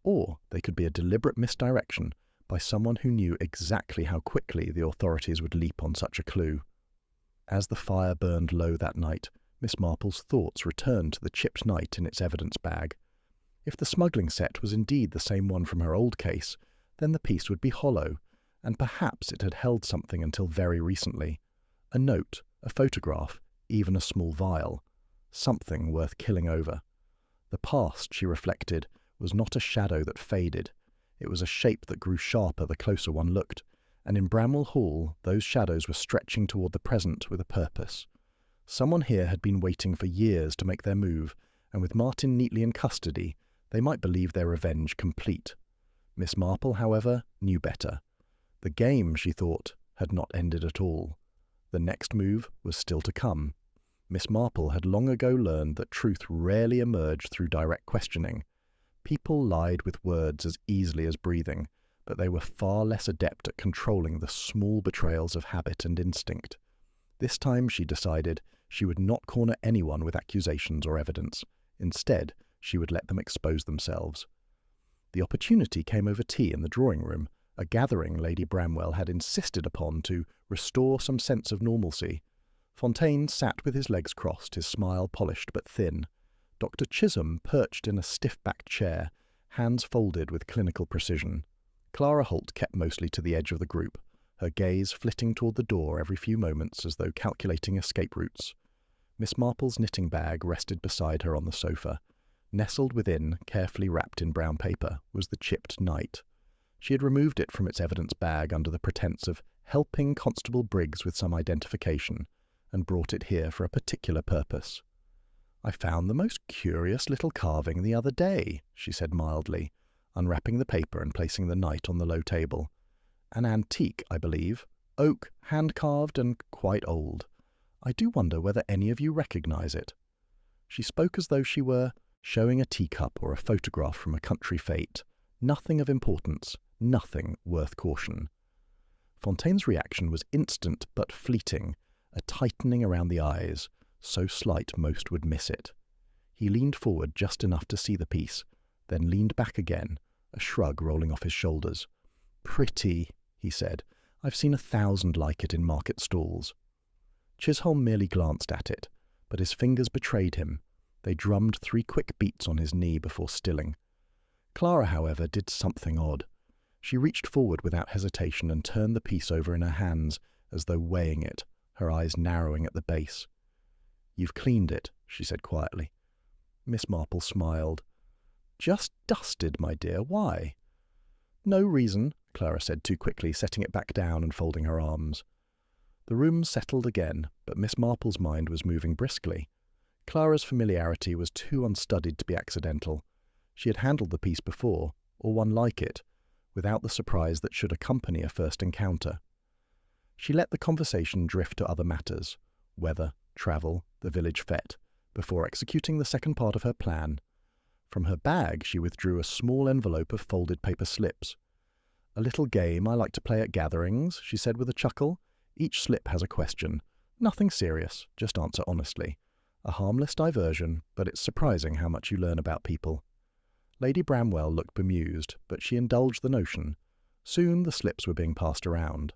or they could be a deliberate misdirection by someone who knew exactly how quickly the authorities would leap on such a clue. As the fire burned low that night, Miss Marple's thoughts returned to the chipped knight in its evidence bag. If the smuggling set was indeed the same one from her old case, then the piece would be hollow, and perhaps it had held something until very recently. A note, a photograph, even a small vial. Something worth killing over. The past, she reflected, was not a shadow that faded. It was a shape that grew sharper the closer one looked, and in Bramwell Hall those shadows were stretching toward the present with a purpose. Someone here had been waiting for years to make their move, and with Martin neatly in custody, they might believe their revenge complete. Miss Marple, however, knew better. The game, she thought, had not ended at all. The next move was still to come. Miss Marple had long ago learned that truth rarely emerged through direct questioning. People lied with words as easily as breathing, but they were far less adept at controlling the small betrayals of habit and instinct. This time, she decided, she would not corner anyone with accusations or evidence. Instead, she would let them expose themselves. The opportunity came over tea in the drawing-room, a gathering Lady Bramwell had insisted upon to restore some sense of normalcy. Fontaine sat with his legs crossed, his smile polished but thin. Dr. Chisholm perched in a stiff-backed chair, hands folded with clinical precision. Clara Holt kept mostly to the edge of the group, her gaze flitting toward the door every few moments as though calculating escape routes. Miss Marple's knitting bag rested beside her on the sofa. Nestled within, carefully wrapped in brown paper, was the chipped knight. She had removed it from its evidence bag under the pretence of helping Constable Briggs with some identification, and brought it here for a particular purpose. "I found the most curious little carving the other day," she said mildly, unwrapping the paper and placing the knight on the low table. "An antique, I believe. Oak, hand-carved, and quite old. I do wonder whether any of you recognise it." She spoke as though she were showing a teacup or a photograph from a country fete. Nothing of importance, nothing worth caution. Fontaine's reaction was instant but fleeting, a tightening around the eyes, so slight most would miss it. He leaned forward just enough to see the piece, then leaned back again, a shrug rolling off his shoulders. "Pretty," he said. "I've seen 1,000 like it in market stalls." Chisholm merely glanced at it, but his fingers betrayed him. They drummed 3 quick beats on his knee before stilling. Clara, however, did something odd. She reached forward without hesitation and turned the piece over in her hands, as though weighing it, her eyes narrowing at the base. "You've cleaned it," she said quietly. Miss Marple smiled. "Just dusted, my dear. Why?" "No reason," Clara said too quickly, setting it back down and folding her arms. The room settled again, but Miss Marple's mind was moving briskly. Clara's familiarity was too unstudied to be accidental. She had handled the piece before, or one like it, without the surprise that should accompany a first encounter. She let the conversation drift to other matters, weather, travel, the village fete, before executing the second part of her plan. From her bag she withdrew a small envelope of folded paper slips. "A little game I like to play at gatherings," she said with a chuckle. "Each slip has a question. Nothing serious, just answer honestly. A harmless diversion, but it's surprising how much you learn about people." Lady Bramwell looked bemused, but she indulged the notion. Soon the slips were being passed around.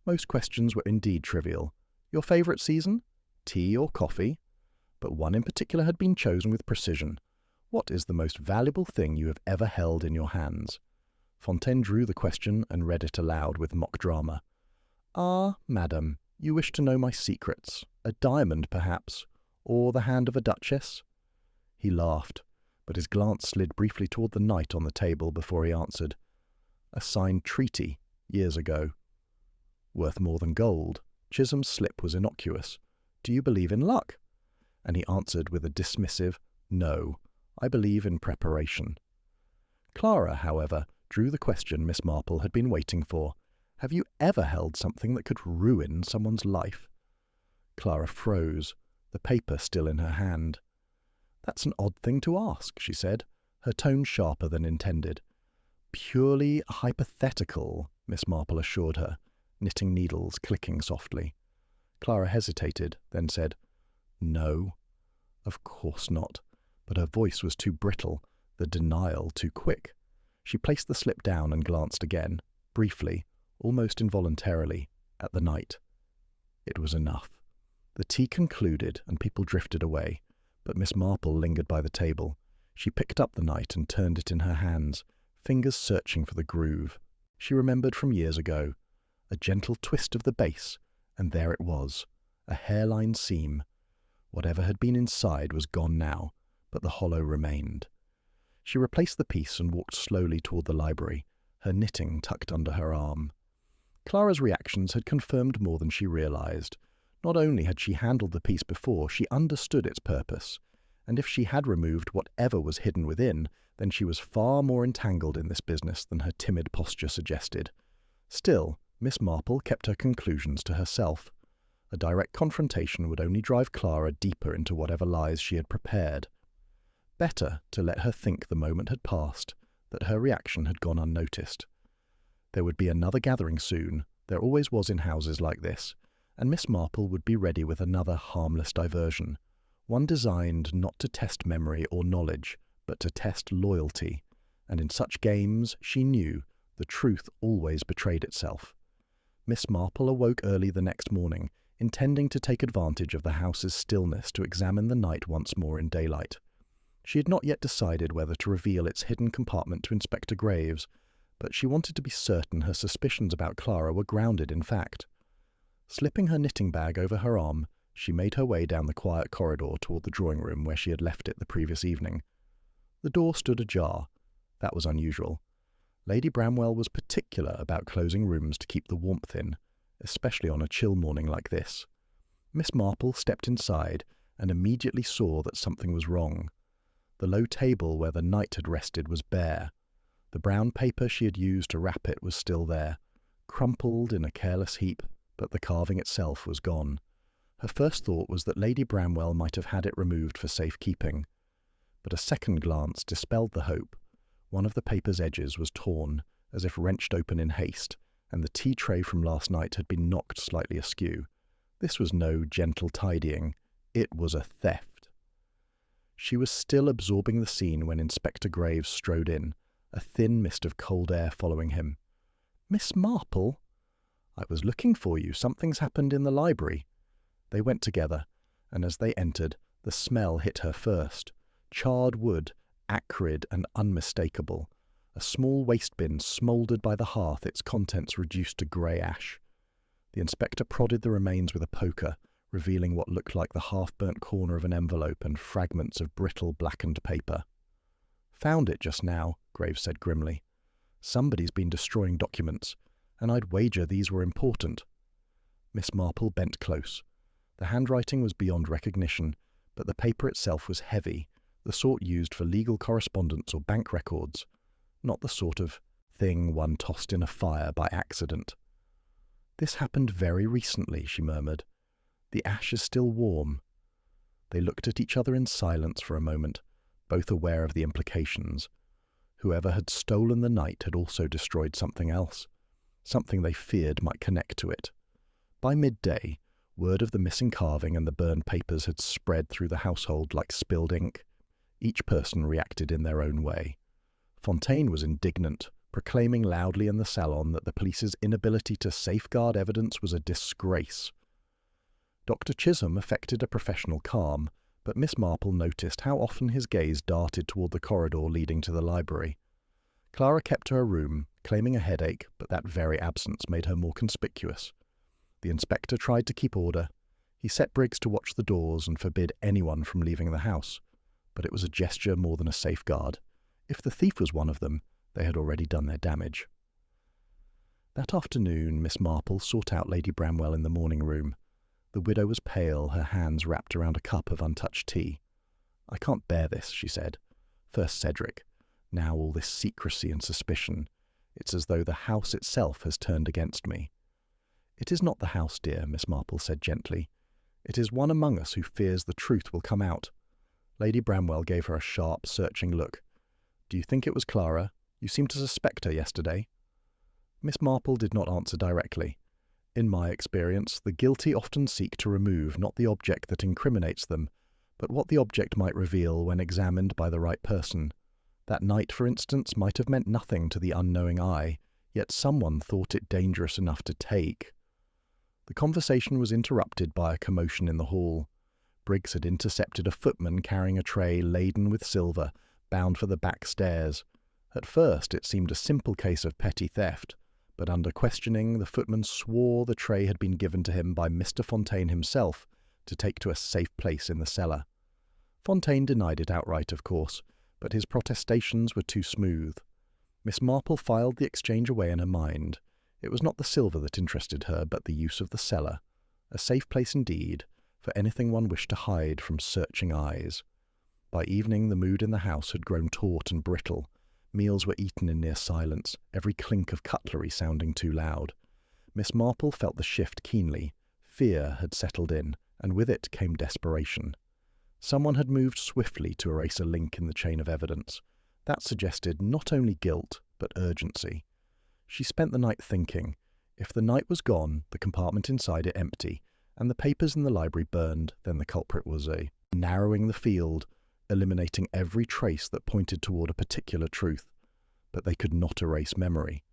Most questions were indeed trivial. Your favourite season? Tea or coffee? But one in particular had been chosen with precision. What is the most valuable thing you have ever held in your hands? Fontaine drew the question and read it aloud with mock drama. "Ah, madam, you wish to know my secrets. A diamond, perhaps, or the hand of a duchess?" He laughed, but his glance slid briefly toward the knight on the table before he answered. "A signed treaty, years ago." "Worth more than gold." Chisholm's slip was innocuous. "Do you believe in luck?" And he answered with a dismissive, "No, I believe in preparation." Clara, however, drew the question Miss Marple had been waiting for. "Have you ever held something that could ruin someone's life?" Clara froze, the paper still in her hand. "That's an odd thing to ask," she said, her tone sharper than intended. "Purely hypothetical," Miss Marple assured her, knitting needles clicking softly. Clara hesitated, then said, "No, of course not," but her voice was too brittle, the denial too quick. She placed the slip down and glanced again, briefly, almost involuntarily, at the knight. It was enough. The tea concluded and people drifted away, but Miss Marple lingered by the table. She picked up the knight and turned it in her hands, fingers searching for the groove. She remembered from years ago. A gentle twist of the base, and there it was, a hairline seam. Whatever had been inside was gone now, but the hollow remained. She replaced the piece and walked slowly toward the library, her knitting tucked under her arm. Clara's reactions had confirmed more than she realized. Not only had she handled the piece before, she understood its purpose, and if she had removed whatever was hidden within, then she was far more entangled in this business than her timid posture suggested. Still, Miss Marple kept her conclusions to herself. A direct confrontation would only drive Clara deeper into whatever lies she had prepared. Better to let her think the moment had passed, that her reaction had gone unnoticed. There would be another gathering soon, there always was in houses like this, and Miss Marple would be ready with another harmless diversion, one designed not to test memory or knowledge, but to test loyalty, and in such games, she knew, the truth always betrayed itself. Miss Marple awoke early the next morning, intending to take advantage of the house's stillness to examine the night once more in daylight. She had not yet decided whether to reveal its hidden compartment to Inspector Graves, but she wanted to be certain her suspicions about Clara were grounded in fact. Slipping her knitting bag over her arm, she made her way down the quiet corridor toward the drawing-room where she had left it the previous evening. The door stood ajar. That was unusual. Lady Bramwell was particular about closing rooms to keep the warmth in, especially on a chill morning like this. Miss Marple stepped inside and immediately saw that something was wrong. The low table where the knight had rested was bare. The brown paper she had used to wrap it was still there, crumpled in a careless heap, but the carving itself was gone. Her first thought was that Lady Bramwell might have had it removed for safekeeping. But a second glance dispelled the hope. One of the paper's edges was torn, as if wrenched open in haste, and the tea tray from last night had been knocked slightly askew. This was no gentle tidying. It was a theft. She was still absorbing the scene when Inspector Graves strode in, a thin mist of cold air following him. "Miss Marple?" "I was looking for you. Something's happened in the library." They went together, and as they entered, the smell hit her first. Charred wood, acrid and unmistakable. A small waste bin smouldered by the hearth, its contents reduced to grey ash. The inspector prodded the remains with a poker, revealing what looked like the half-burnt corner of an envelope and fragments of brittle, blackened paper. "Found it just now," Graves said grimly. "Somebody's been destroying documents, and I'd wager these were important." Miss Marple bent close. The handwriting was beyond recognition, but the paper itself was heavy, the sort used for legal correspondence or bank records, not the sort of thing one tossed in a fire by accident. "This happened very recently," she murmured. "The ash is still warm." They looked at each other in silence for a moment, both aware of the implications. Whoever had stolen the night had also destroyed something else, something they feared might connect to it. By midday, word of the missing carving and the burned papers had spread through the household like spilled ink. Each person reacted in their own way. Fontaine was indignant, proclaiming loudly in the salon that the police's inability to safeguard evidence was a disgrace. Dr. Chisholm affected a professional calm, but Miss Marple noticed how often his gaze darted toward the corridor leading to the library. Clara kept to her room, claiming a headache, but that very absence made her more conspicuous. The inspector tried to keep order. He set Briggs to watch the doors and forbid anyone from leaving the house, but it was a gesture more than a safeguard. If the thief was one of them, they had already done their damage. That afternoon, Miss Marple sought out Lady Bramwell in the morning room. The widow was pale, her hands wrapped around a cup of untouched tea. "I can't bear this," she said. "First Cedric, now all this secrecy and suspicion. It's as though the house itself has turned against me." "It is not the house, dear," Miss Marple said gently. "It is one among us who fears the truth will come out." Lady Bramwell gave her a sharp, searching look. "Do you think it was Clara? You seemed to suspect her yesterday." Miss Marple did not answer directly. "In my experience, the guilty often seek to remove not the object that incriminates them, but what the object might reveal when examined by the right person. That night, for instance, might have meant nothing to the unknowing eye, yet someone thought it dangerous enough to take." The conversation was interrupted by a commotion in the hall. Briggs had intercepted a footman carrying a tray laden with silver, bound for the back stairs. At first it seemed a simple case of petty theft, but under questioning the footman swore the tray had been given to him by Mr. Fontaine himself to take to a safe place in the cellar. Fontaine denied it outright, of course, but his protestations were too smooth. Miss Marple filed the exchange away in her mind. It was not the silver that interested her, but the use of the cellar. A safe place indeed, for anything one wished to hide from searching eyes. By evening the mood in the house had grown taut and brittle. Meals were eaten in near silence, every clink of cutlery sounding too loud. Miss Marple felt the shift keenly. Fear had settled in, and with it came desperation. Someone had moved swiftly to erase a link in the chain of evidence. That suggested not only guilt, but urgency. She spent the night thinking. If the night was gone, the compartment inside it empty, and the papers in the library burned, then the culprit was narrowing the field, eliminating every trace that pointed toward a particular truth. But they could not erase memory.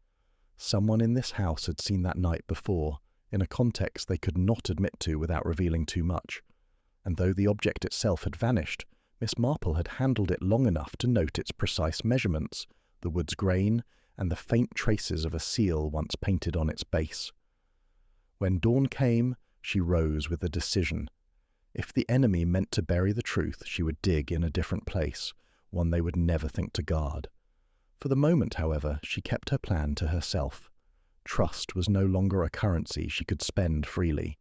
Someone in this house had seen that night before, in a context they could not admit to without revealing too much. And though the object itself had vanished, Miss Marple had handled it long enough to note its precise measurements, the wood's grain, and the faint traces of a seal once painted on its base. When dawn came, she rose with a decision. If the enemy meant to bury the truth, she would dig in a different place, one they would never think to guard. For the moment, however, she kept her plan to herself. Trust was no longer a currency she could spend freely.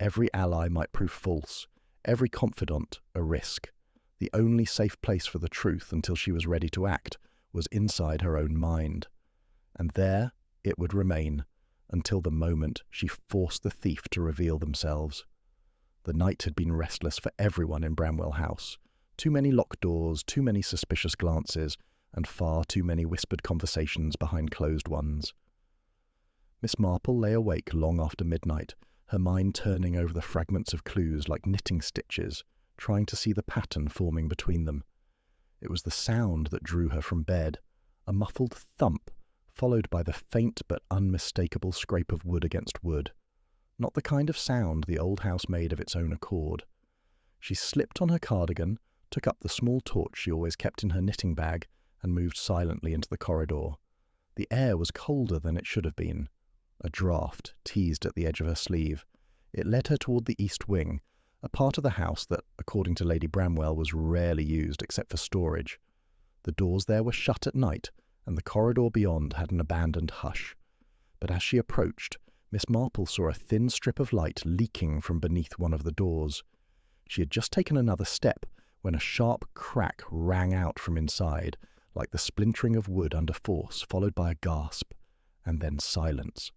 Every ally might prove false, every confidant a risk. The only safe place for the truth until she was ready to act was inside her own mind. And there it would remain, until the moment she forced the thief to reveal themselves. The night had been restless for everyone in Bramwell House. Too many locked doors, too many suspicious glances, and far too many whispered conversations behind closed ones. Miss Marple lay awake long after midnight, her mind turning over the fragments of clues like knitting stitches, trying to see the pattern forming between them. It was the sound that drew her from bed, a muffled thump, followed by the faint but unmistakable scrape of wood against wood. Not the kind of sound the old house made of its own accord. She slipped on her cardigan, took up the small torch she always kept in her knitting bag, and moved silently into the corridor. The air was colder than it should have been. A draught teased at the edge of her sleeve. It led her toward the east wing, a part of the house that, according to Lady Bramwell, was rarely used except for storage. The doors there were shut at night, and the corridor beyond had an abandoned hush. But as she approached, Miss Marple saw a thin strip of light leaking from beneath one of the doors. She had just taken another step when a sharp crack rang out from inside, like the splintering of wood under force, followed by a gasp, and then silence.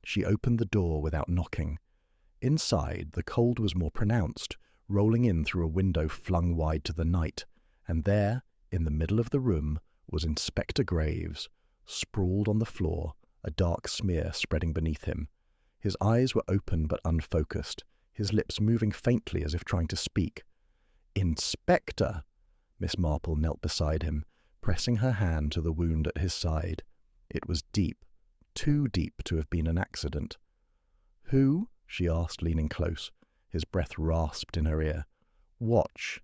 She opened the door without knocking. Inside, the cold was more pronounced, rolling in through a window flung wide to the night, and there, in the middle of the room, was Inspector Graves, sprawled on the floor, a dark smear spreading beneath him. His eyes were open but unfocused, his lips moving faintly as if trying to speak. "Inspector!" Miss Marple knelt beside him, pressing her hand to the wound at his side. It was deep, too deep to have been an accident. "Who?" she asked, leaning close. His breath rasped in her ear. "Watch.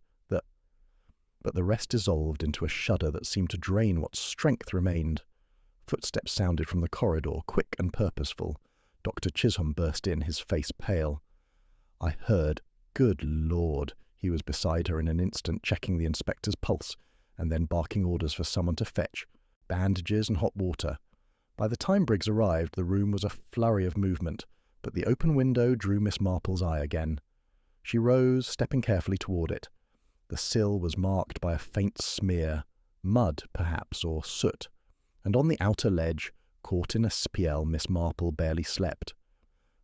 But the rest dissolved into a shudder that seemed to drain what strength remained. Footsteps sounded from the corridor, quick and purposeful. Dr. Chisholm burst in, his face pale. "I heard. Good Lord!" He was beside her in an instant, checking the inspector's pulse, and then barking orders for someone to fetch bandages and hot water. By the time Briggs arrived, the room was a flurry of movement, but the open window drew Miss Marple's eye again. She rose, stepping carefully toward it. The sill was marked by a faint smear, mud, perhaps, or soot, and on the outer ledge, caught in a spiel, Miss Marple barely slept.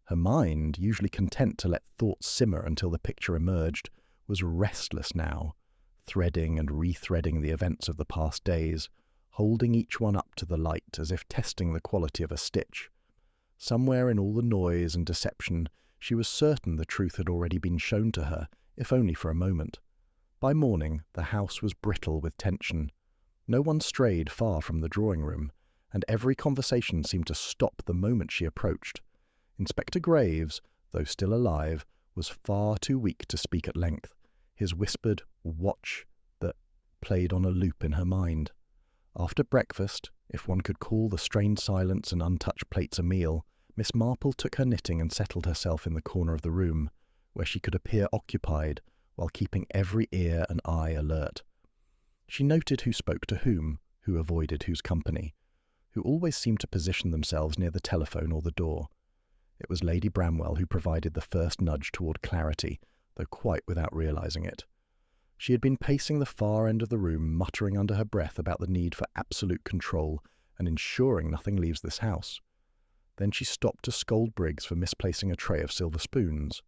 Her mind, usually content to let thoughts simmer until the picture emerged, was restless now, threading and rethreading the events of the past days, holding each one up to the light as if testing the quality of a stitch. Somewhere in all the noise and deception, she was certain the truth had already been shown to her, if only for a moment. By morning, the house was brittle with tension. No one strayed far from the drawing-room, and every conversation seemed to stop the moment she approached. Inspector Graves, though still alive, was far too weak to speak at length. His whispered "watch" that played on a loop in her mind. After breakfast, if one could call the strained silence and untouched plates a meal, Miss Marple took her knitting and settled herself in the corner of the room, where she could appear occupied, while keeping every ear and eye alert. She noted who spoke to whom, who avoided whose company, who always seemed to position themselves near the telephone or the door. It was Lady Bramwell who provided the first nudge toward clarity, though quite without realizing it. She had been pacing the far end of the room, muttering under her breath about the need for absolute control and ensuring nothing leaves this house. Then she stopped to scold Briggs for misplacing a tray of silver spoons.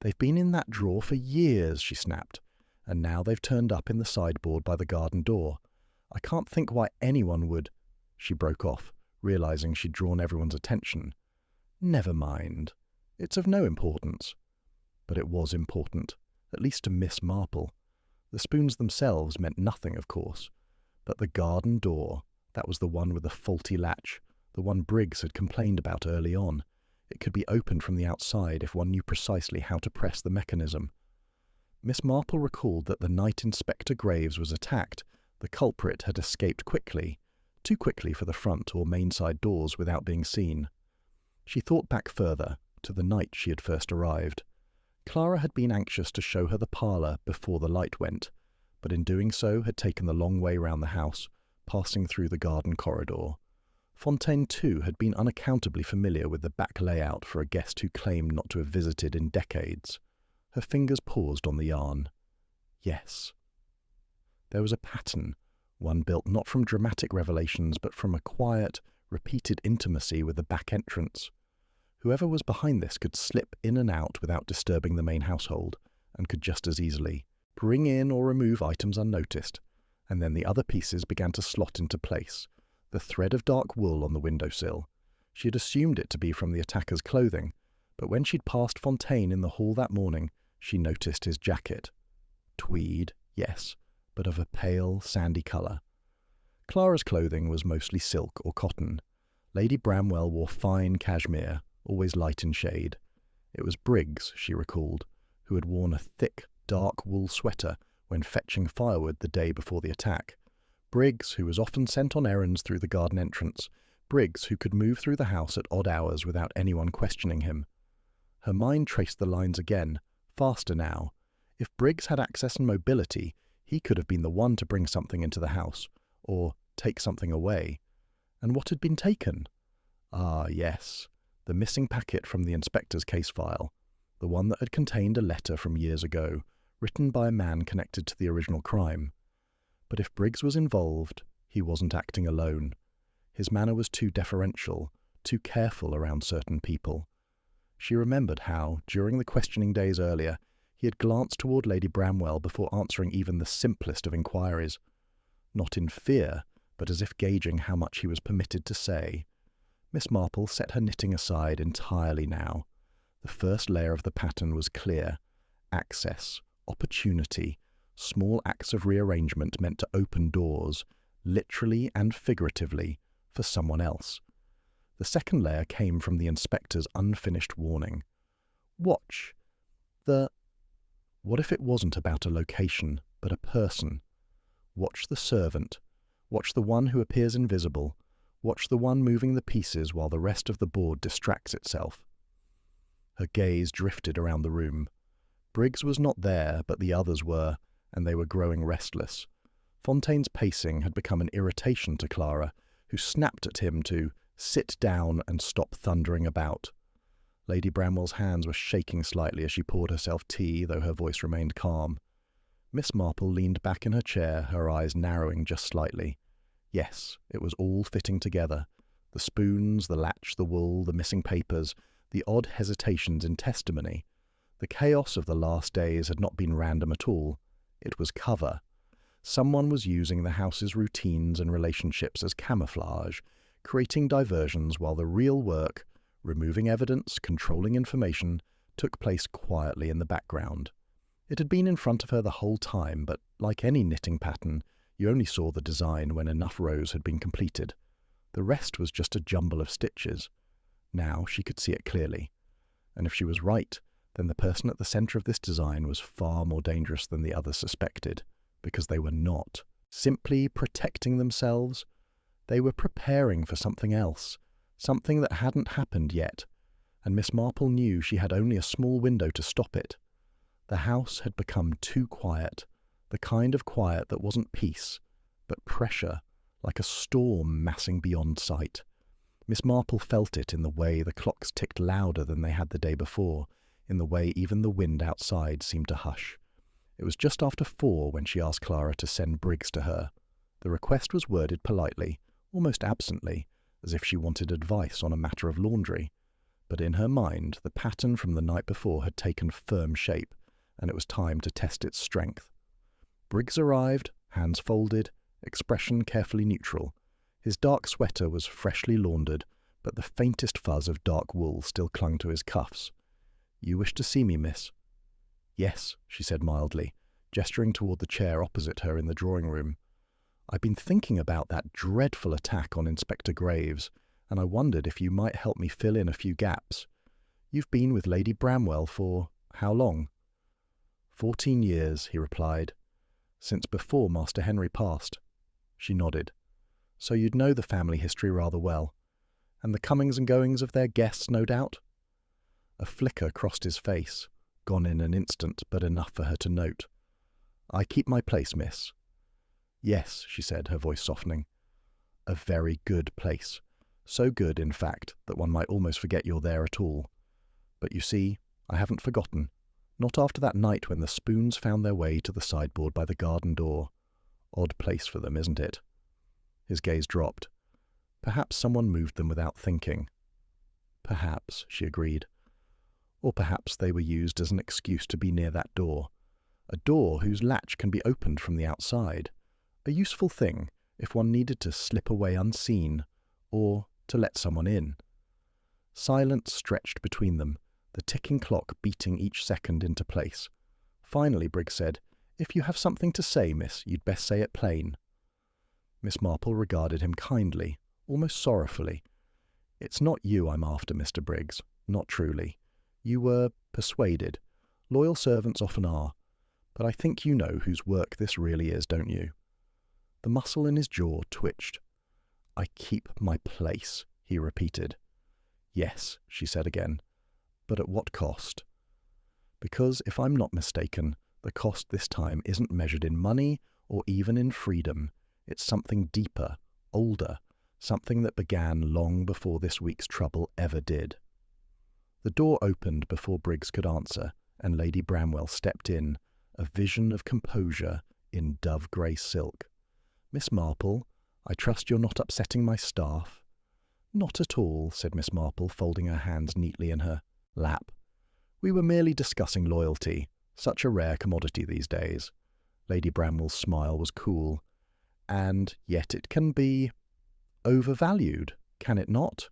"They've been in that drawer for years," she snapped, "and now they've turned up in the sideboard by the garden door. I can't think why anyone would—" She broke off, realizing she'd drawn everyone's attention. "Never mind. It's of no importance." But it was important, at least to Miss Marple. The spoons themselves meant nothing, of course. But the garden door, that was the one with the faulty latch, the one Briggs had complained about early on. It could be opened from the outside if one knew precisely how to press the mechanism. Miss Marple recalled that the night Inspector Graves was attacked, the culprit had escaped quickly, too quickly for the front or main side doors without being seen. She thought back further, to the night she had first arrived. Clara had been anxious to show her the parlour before the light went, but in doing so had taken the long way round the house, passing through the garden corridor. Fontaine, too, had been unaccountably familiar with the back layout for a guest who claimed not to have visited in decades. Her fingers paused on the yarn. Yes. There was a pattern, one built not from dramatic revelations but from a quiet, repeated intimacy with the back entrance. Whoever was behind this could slip in and out without disturbing the main household, and could just as easily bring in or remove items unnoticed, and then the other pieces began to slot into place. The thread of dark wool on the windowsill. She had assumed it to be from the attacker's clothing, but when she'd passed Fontaine in the hall that morning, she noticed his jacket. Tweed, yes, but of a pale, sandy colour. Clara's clothing was mostly silk or cotton. Lady Bramwell wore fine cashmere, always light in shade. It was Briggs, she recalled, who had worn a thick, dark wool sweater when fetching firewood the day before the attack. Briggs, who was often sent on errands through the garden entrance. Briggs, who could move through the house at odd hours without anyone questioning him. Her mind traced the lines again, faster now. If Briggs had access and mobility, he could have been the one to bring something into the house, or take something away. And what had been taken? Ah, yes, the missing packet from the inspector's case file, the one that had contained a letter from years ago, written by a man connected to the original crime. But if Briggs was involved, he wasn't acting alone. His manner was too deferential, too careful around certain people. She remembered how, during the questioning days earlier, he had glanced toward Lady Bramwell before answering even the simplest of inquiries. Not in fear, but as if gauging how much he was permitted to say. Miss Marple set her knitting aside entirely now. The first layer of the pattern was clear. Access, opportunity, small acts of rearrangement meant to open doors, literally and figuratively, for someone else. The second layer came from the inspector's unfinished warning. Watch. What if it wasn't about a location, but a person? Watch the servant. Watch the one who appears invisible. Watch the one moving the pieces while the rest of the board distracts itself. Her gaze drifted around the room. Briggs was not there, but the others were, and they were growing restless. Fontaine's pacing had become an irritation to Clara, who snapped at him to sit down and stop thundering about. Lady Bramwell's hands were shaking slightly as she poured herself tea, though her voice remained calm. Miss Marple leaned back in her chair, her eyes narrowing just slightly. Yes, it was all fitting together. The spoons, the latch, the wool, the missing papers, the odd hesitations in testimony. The chaos of the last days had not been random at all. It was cover. Someone was using the house's routines and relationships as camouflage, creating diversions while the real work, removing evidence, controlling information, took place quietly in the background. It had been in front of her the whole time, but like any knitting pattern, you only saw the design when enough rows had been completed. The rest was just a jumble of stitches. Now she could see it clearly. And if she was right, then the person at the centre of this design was far more dangerous than the others suspected, because they were not simply protecting themselves. They were preparing for something else, something that hadn't happened yet, and Miss Marple knew she had only a small window to stop it. The house had become too quiet, the kind of quiet that wasn't peace, but pressure, like a storm massing beyond sight. Miss Marple felt it in the way the clocks ticked louder than they had the day before, in the way even the wind outside seemed to hush. It was just after 4 when she asked Clara to send Briggs to her. The request was worded politely, almost absently, as if she wanted advice on a matter of laundry. But in her mind, the pattern from the night before had taken firm shape, and it was time to test its strength. Briggs arrived, hands folded, expression carefully neutral. His dark sweater was freshly laundered, but the faintest fuzz of dark wool still clung to his cuffs. "You wish to see me, miss?" "Yes," she said mildly, gesturing toward the chair opposite her in the drawing-room. "I've been thinking about that dreadful attack on Inspector Graves, and I wondered if you might help me fill in a few gaps. You've been with Lady Bramwell for how long?" 14 years, he replied. "Since before Master Henry passed." She nodded. "So you'd know the family history rather well. And the comings and goings of their guests, no doubt?" A flicker crossed his face, gone in an instant, but enough for her to note. "I keep my place, miss." "Yes," she said, her voice softening. "A very good place. So good, in fact, that one might almost forget you're there at all. But you see, I haven't forgotten. Not after that night when the spoons found their way to the sideboard by the garden door. Odd place for them, isn't it?" His gaze dropped. Perhaps someone moved them without thinking. "Perhaps," she agreed. Or perhaps they were used as an excuse to be near that door. A door whose latch can be opened from the outside. A useful thing if one needed to slip away unseen, or to let someone in. Silence stretched between them, the ticking clock beating each second into place. Finally Briggs said, "If you have something to say, miss, you'd best say it plain." Miss Marple regarded him kindly, almost sorrowfully. "It's not you I'm after, Mr. Briggs, not truly. You were persuaded. Loyal servants often are. But I think you know whose work this really is, don't you?" The muscle in his jaw twitched. "I keep my place," he repeated. "Yes," she said again. "But at what cost?" "Because, if I'm not mistaken, the cost this time isn't measured in money or even in freedom. It's something deeper, older, something that began long before this week's trouble ever did." The door opened before Briggs could answer, and Lady Bramwell stepped in, a vision of composure in dove-grey silk. "Miss Marple, I trust you're not upsetting my staff?" "Not at all," said Miss Marple, folding her hands neatly in her lap. "We were merely discussing loyalty, such a rare commodity these days." Lady Bramwell's smile was cool. "And yet it can be overvalued, can it not?"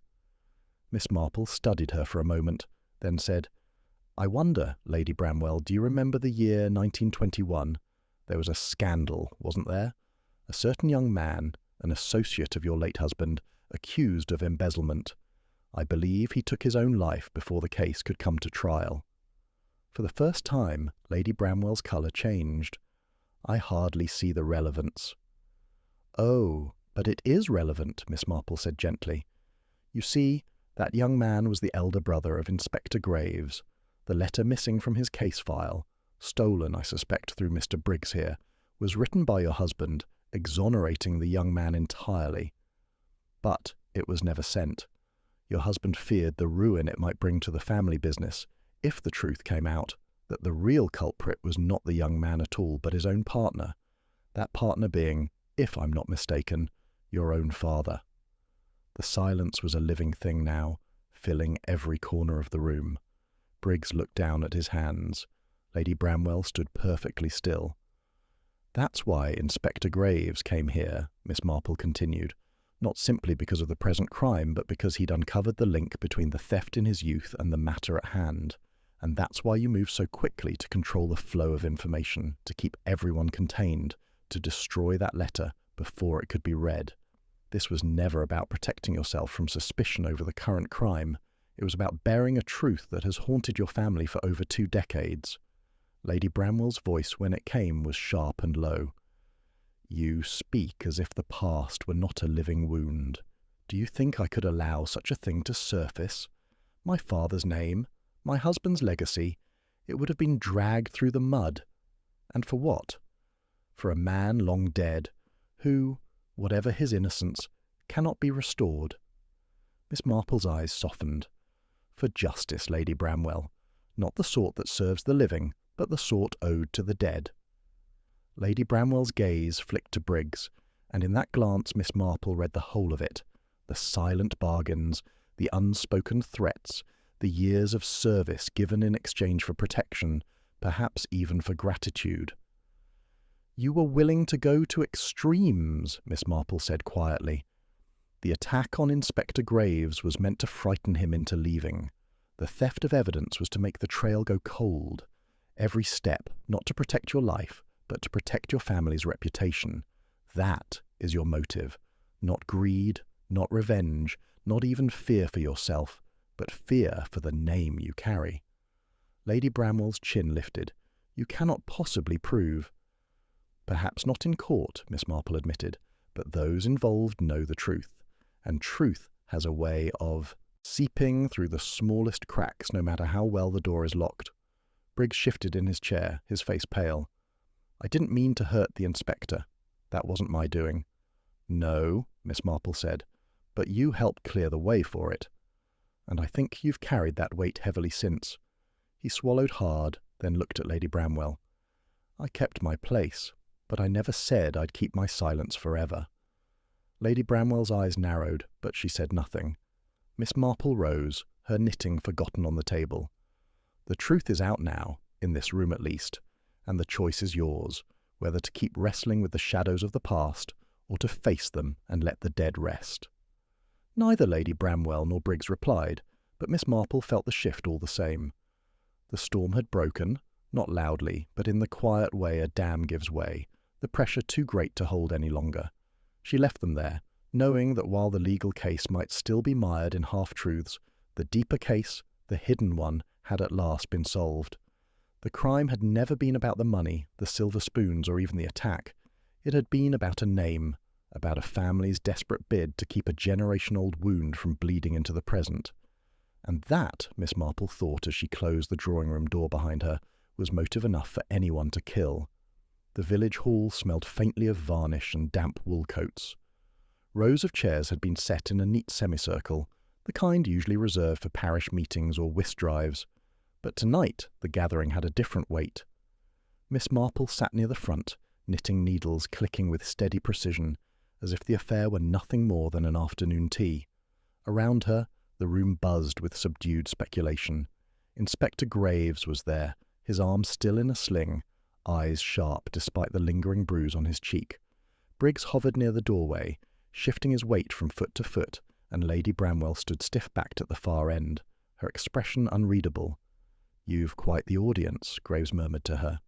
Miss Marple studied her for a moment, then said, "I wonder, Lady Bramwell, do you remember the year 1921? There was a scandal, wasn't there? A certain young man, an associate of your late husband, accused of embezzlement. I believe he took his own life before the case could come to trial." For the first time, Lady Bramwell's colour changed. "I hardly see the relevance." "Oh, but it is relevant," Miss Marple said gently. "You see, that young man was the elder brother of Inspector Graves. The letter missing from his case file, stolen, I suspect, through Mr. Briggs here, was written by your husband, exonerating the young man entirely. But it was never sent. Your husband feared the ruin it might bring to the family business, if the truth came out, that the real culprit was not the young man at all, but his own partner. That partner being, if I'm not mistaken, your own father." The silence was a living thing now, filling every corner of the room. Briggs looked down at his hands. Lady Bramwell stood perfectly still. "That's why Inspector Graves came here," Miss Marple continued. "Not simply because of the present crime, but because he'd uncovered the link between the theft in his youth and the matter at hand. And that's why you moved so quickly to control the flow of information, to keep everyone contained, to destroy that letter before it could be read. This was never about protecting yourself from suspicion over the current crime. It was about bearing a truth that has haunted your family for over 2 decades. Lady Bramwell's voice, when it came, was sharp and low. "You speak as if the past were not a living wound. Do you think I could allow such a thing to surface? My father's name, my husband's legacy, it would have been dragged through the mud. And for what? For a man long dead, who, whatever his innocence, cannot be restored." Miss Marple's eyes softened. "For justice, Lady Bramwell. Not the sort that serves the living, but the sort owed to the dead." Lady Bramwell's gaze flicked to Briggs, and in that glance Miss Marple read the whole of it. The silent bargains, the unspoken threats, the years of service given in exchange for protection, perhaps even for gratitude. "You were willing to go to extremes," Miss Marple said quietly. "The attack on Inspector Graves was meant to frighten him into leaving. The theft of evidence was to make the trail go cold. Every step, not to protect your life, but to protect your family's reputation. That is your motive. Not greed, not revenge, not even fear for yourself, but fear for the name you carry." Lady Bramwell's chin lifted. "You cannot possibly prove—" "Perhaps not in court," Miss Marple admitted, "but those involved know the truth, and truth has a way of seeping through the smallest cracks no matter how well the door is locked." Briggs shifted in his chair, his face pale. "I didn't mean to hurt the inspector. That wasn't my doing." "No," Miss Marple said, "but you helped clear the way for it. And I think you've carried that weight heavily since." He swallowed hard, then looked at Lady Bramwell. "I kept my place, but I never said I'd keep my silence forever." Lady Bramwell's eyes narrowed, but she said nothing. Miss Marple rose, her knitting forgotten on the table. "The truth is out now, in this room at least, and the choice is yours, whether to keep wrestling with the shadows of the past, or to face them and let the dead rest." Neither Lady Bramwell nor Briggs replied, but Miss Marple felt the shift all the same. The storm had broken, not loudly, but in the quiet way a dam gives way, the pressure too great to hold any longer. She left them there, knowing that while the legal case might still be mired in half-truths, the deeper case, the hidden one, had at last been solved. The crime had never been about the money, the silver spoons, or even the attack. It had been about a name, about a family's desperate bid to keep a generation-old wound from bleeding into the present. And that, Miss Marple thought as she closed the drawing-room door behind her, was motive enough for anyone to kill. The village hall smelled faintly of varnish and damp wool coats. Rows of chairs had been set in a neat semicircle, the kind usually reserved for parish meetings or whist drives. But tonight the gathering had a different weight. Miss Marple sat near the front, knitting needles clicking with steady precision, as if the affair were nothing more than an afternoon tea. Around her, the room buzzed with subdued speculation. Inspector Graves was there, his arm still in a sling, eyes sharp despite the lingering bruise on his cheek. Briggs hovered near the doorway, shifting his weight from foot to foot, and Lady Bramwell stood stiff-backed at the far end, her expression unreadable. "You've quite the audience," Graves murmured to her.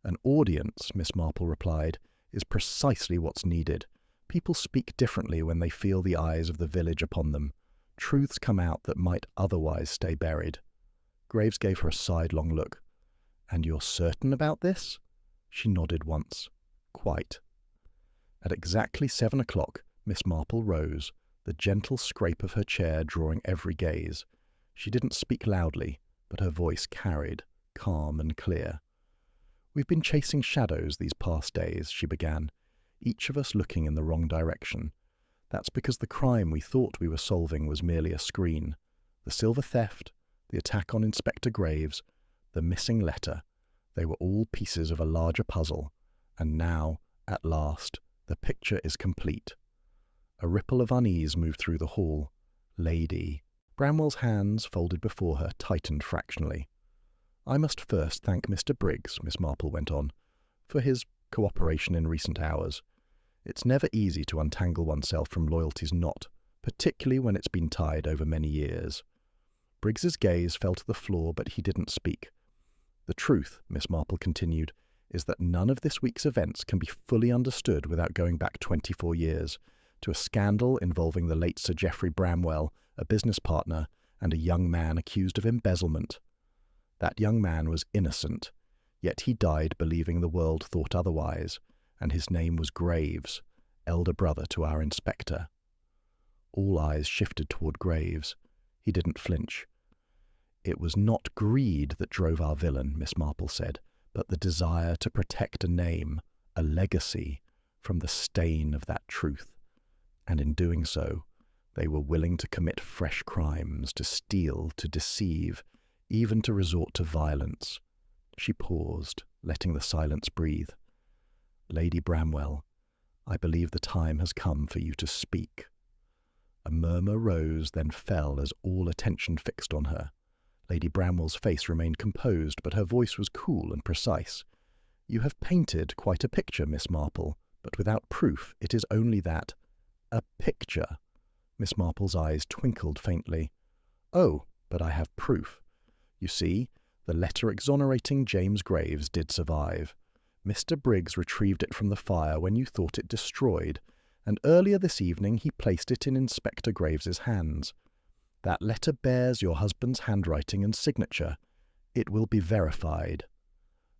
"An audience," Miss Marple replied, "is precisely what's needed. People speak differently when they feel the eyes of the village upon them. Truths come out that might otherwise stay buried." Graves gave her a sidelong look. "And you're certain about this?" She nodded once. "Quite." At exactly 7 o'clock, Miss Marple rose, the gentle scrape of her chair drawing every gaze. She didn't speak loudly, but her voice carried, calm and clear. "We've been chasing shadows these past days," she began, "each of us looking in the wrong direction. That's because the crime we thought we were solving was merely a screen. The silver theft, the attack on Inspector Graves, the missing letter, they were all pieces of a larger puzzle, and now, at last, the picture is complete." A ripple of unease moved through the hall. Lady Bramwell's hands, folded before her, tightened fractionally. "I must first thank Mr. Briggs," Miss Marple went on, "for his cooperation in recent hours. It's never easy to untangle oneself from loyalty's knot, particularly when it's been tied over many years." Briggs's gaze fell to the floor, but he didn't speak. "The truth," Miss Marple continued, "is that none of this week's events can be fully understood without going back 24 years, to a scandal involving the late Sir Geoffrey Bramwell, a business partner, and a young man accused of embezzlement. That young man was innocent, yet he died believing the world thought otherwise, and his name was Graves, elder brother to our inspector." All eyes shifted toward Graves. He didn't flinch. "It was not greed that drove our villain," Miss Marple said, "but the desire to protect a name, a legacy, from the stain of that truth. And in doing so, they were willing to commit fresh crimes, to steal, to deceive, even to resort to violence." She paused, letting the silence breathe. "Lady Bramwell, I believe the time has come for you to speak." A murmur rose, then fell as all attention fixed on her. Lady Bramwell's face remained composed, but her voice was cool and precise. "You have painted quite a picture, Miss Marple, but without proof it is only that. A picture." Miss Marple's eyes twinkled faintly. "Oh, but I have proof. You see, the letter exonerating James Graves did survive. Mr. Briggs retrieved it from the fire when you thought it destroyed, and earlier this evening he placed it in Inspector Graves's hands. That letter bears your husband's handwriting and signature. It will be verified."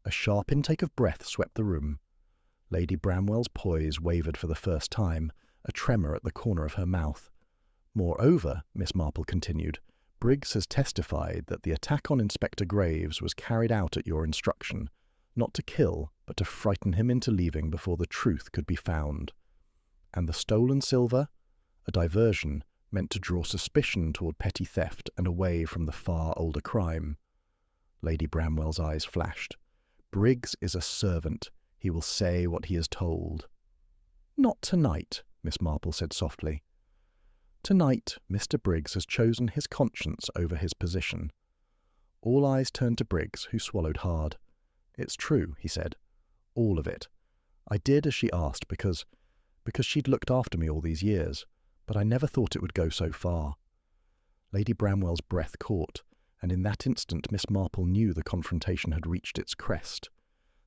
A sharp intake of breath swept the room. Lady Bramwell's poise wavered for the first time, a tremor at the corner of her mouth. "Moreover," Miss Marple continued, "Briggs has testified that the attack on Inspector Graves was carried out at your instruction, not to kill, but to frighten him into leaving before the truth could be found. And the stolen silver? A diversion meant to draw suspicion toward petty theft and away from the far older crime." Lady Bramwell's eyes flashed. "Briggs is a servant. He will say what he is told." "Not tonight," Miss Marple said softly. "Tonight, Mr. Briggs has chosen his conscience over his position." All eyes turned to Briggs, who swallowed hard. "It's true," he said. "All of it. I did as she asked because she'd looked after me all these years, but I never thought it would go so far." Lady Bramwell's breath caught, and in that instant Miss Marple knew the confrontation had reached its crest.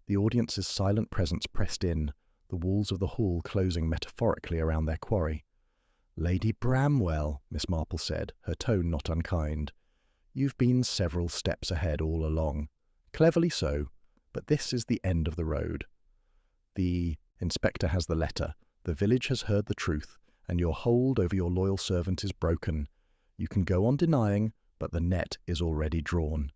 The audience's silent presence pressed in, the walls of the hall closing metaphorically around their quarry. "Lady Bramwell," Miss Marple said, her tone not unkind, "you've been several steps ahead all along. Cleverly so, but this is the end of the road. The inspector has the letter, the village has heard the truth, and your hold over your loyal servant is broken. You can go on denying, but the net is already drawn."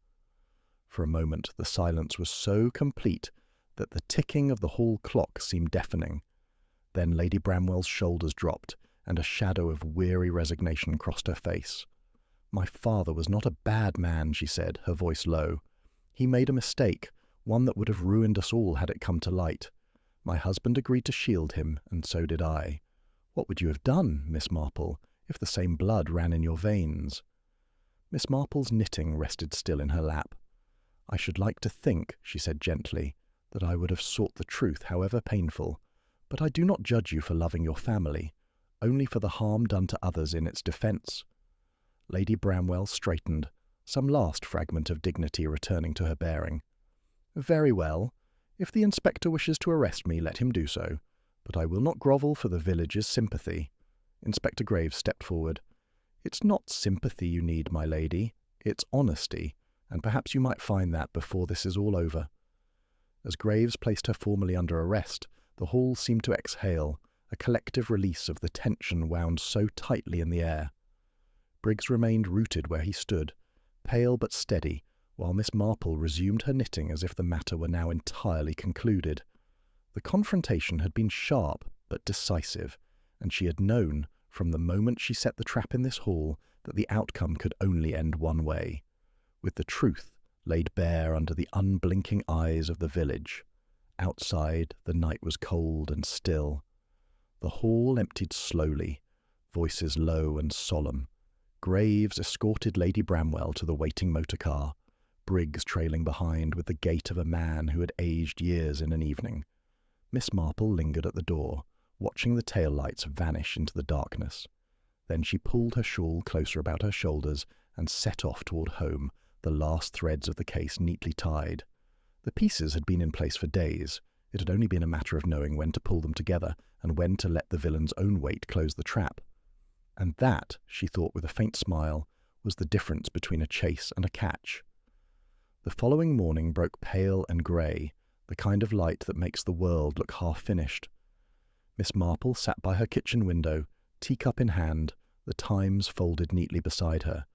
For a moment the silence was so complete that the ticking of the hall clock seemed deafening. Then Lady Bramwell's shoulders dropped, and a shadow of weary resignation crossed her face. "My father was not a bad man," she said, her voice low. "He made a mistake, one that would have ruined us all had it come to light. My husband agreed to shield him, and so did I. What would you have done, Miss Marple, if the same blood ran in your veins?" Miss Marple's knitting rested still in her lap. "I should like to think," she said gently, "that I would have sought the truth, however painful. But I do not judge you for loving your family, only for the harm done to others in its defence." Lady Bramwell straightened, some last fragment of dignity returning to her bearing. "Very well. If the inspector wishes to arrest me, let him do so. But I will not grovel for the village's sympathy." Inspector Graves stepped forward. "It's not sympathy you need, my lady. It's honesty, and perhaps you might find that before this is all over." As Graves placed her formally under arrest, the hall seemed to exhale, a collective release of the tension wound so tightly in the air. Briggs remained rooted where he stood, pale but steady, while Miss Marple resumed her knitting as if the matter were now entirely concluded. The confrontation had been sharp but decisive, and she had known, from the moment she set the trap in this hall, that the outcome could only end one way, with the truth laid bare under the unblinking eyes of the village. Outside, the night was cold and still. The hall emptied slowly, voices low and solemn. Graves escorted Lady Bramwell to the waiting motor car, Briggs trailing behind with the gait of a man who had aged years in an evening. Miss Marple lingered at the door, watching the tail lights vanish into the darkness. Then she pulled her shawl closer about her shoulders and set off toward home, the last threads of the case neatly tied. The pieces had been in place for days. It had only been a matter of knowing when to pull them together and when to let the villain's own weight close the trap. And that, she thought with a faint smile, was the difference between a chase and a catch. The following morning broke pale and grey, the kind of light that makes the world look half-finished. Miss Marple sat by her kitchen window, teacup in hand, the Times folded neatly beside her.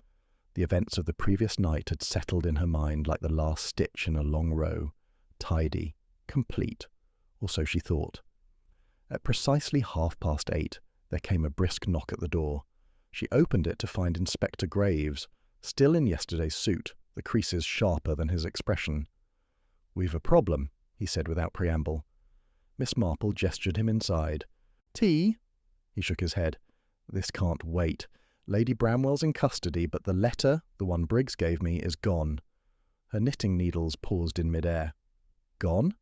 The events of the previous night had settled in her mind like the last stitch in a long row, tidy, complete, or so she thought. At precisely 8:30, there came a brisk knock at the door. She opened it to find Inspector Graves, still in yesterday's suit, the creases sharper than his expression. "We've a problem," he said without preamble. Miss Marple gestured him inside. "Tea?" He shook his head. "This can't wait. Lady Bramwell's in custody, but the letter, the one Briggs gave me, is gone." Her knitting needles paused in mid-air. "Gone?"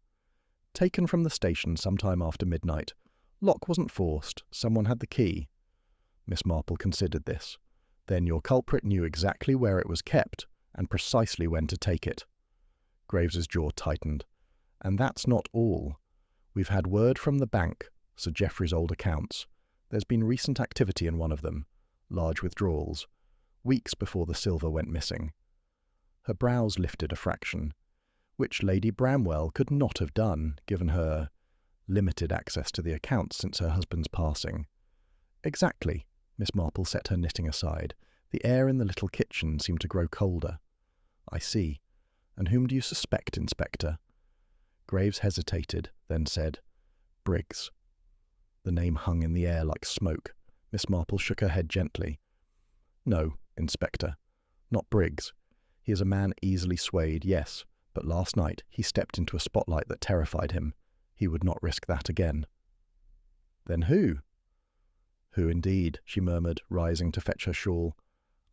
"Taken from the station sometime after midnight. Lock wasn't forced. Someone had the key." Miss Marple considered this. "Then your culprit knew exactly where it was kept, and precisely when to take it." Graves's jaw tightened. "And that's not all. We've had word from the bank, Sir Geoffrey's old accounts. There's been recent activity in one of them, large withdrawals, weeks before the silver went missing." Her brows lifted a fraction, which Lady Bramwell could not have done, given her limited access to the accounts since her husband's passing. "Exactly." Miss Marple set her knitting aside. The air in the little kitchen seemed to grow colder. "I see. And whom do you suspect, Inspector?" Graves hesitated, then said, "Briggs." The name hung in the air like smoke. Miss Marple shook her head gently. "No, Inspector. Not Briggs. He is a man easily swayed, yes, but last night he stepped into a spotlight that terrified him. He would not risk that again." "Then who?" "Who indeed," she murmured, rising to fetch her shawl.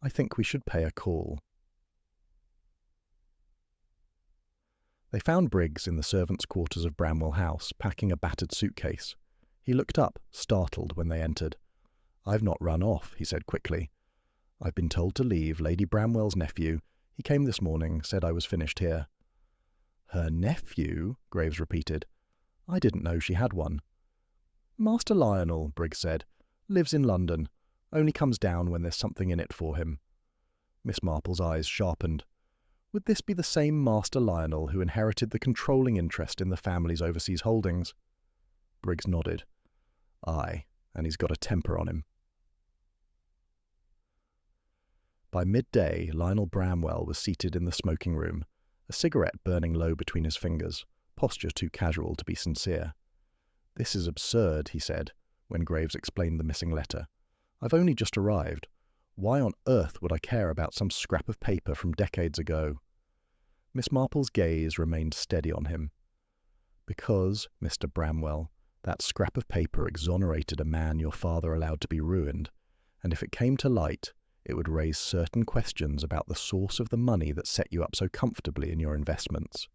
"I think we should pay a call." They found Briggs in the servants' quarters of Bramwell House, packing a battered suitcase. He looked up, startled, when they entered. "I've not run off," he said quickly. "I've been told to leave. Lady Bramwell's nephew. He came this morning, said I was finished here." "Her nephew?" Graves repeated. "I didn't know she had one." "Master Lionel," Briggs said. "Lives in London. Only comes down when there's something in it for him." Miss Marple's eyes sharpened. Would this be the same Master Lionel who inherited the controlling interest in the family's overseas holdings? Briggs nodded. "Aye, and he's got a temper on him." By midday, Lionel Bramwell was seated in the smoking room, a cigarette burning low between his fingers, posture too casual to be sincere. "This is absurd," he said, when Graves explained the missing letter. "I've only just arrived. Why on earth would I care about some scrap of paper from decades ago?" Miss Marple's gaze remained steady on him. "Because, Mr. Bramwell, that scrap of paper exonerated a man your father allowed to be ruined, and if it came to light, it would raise certain questions about the source of the money that set you up so comfortably in your investments."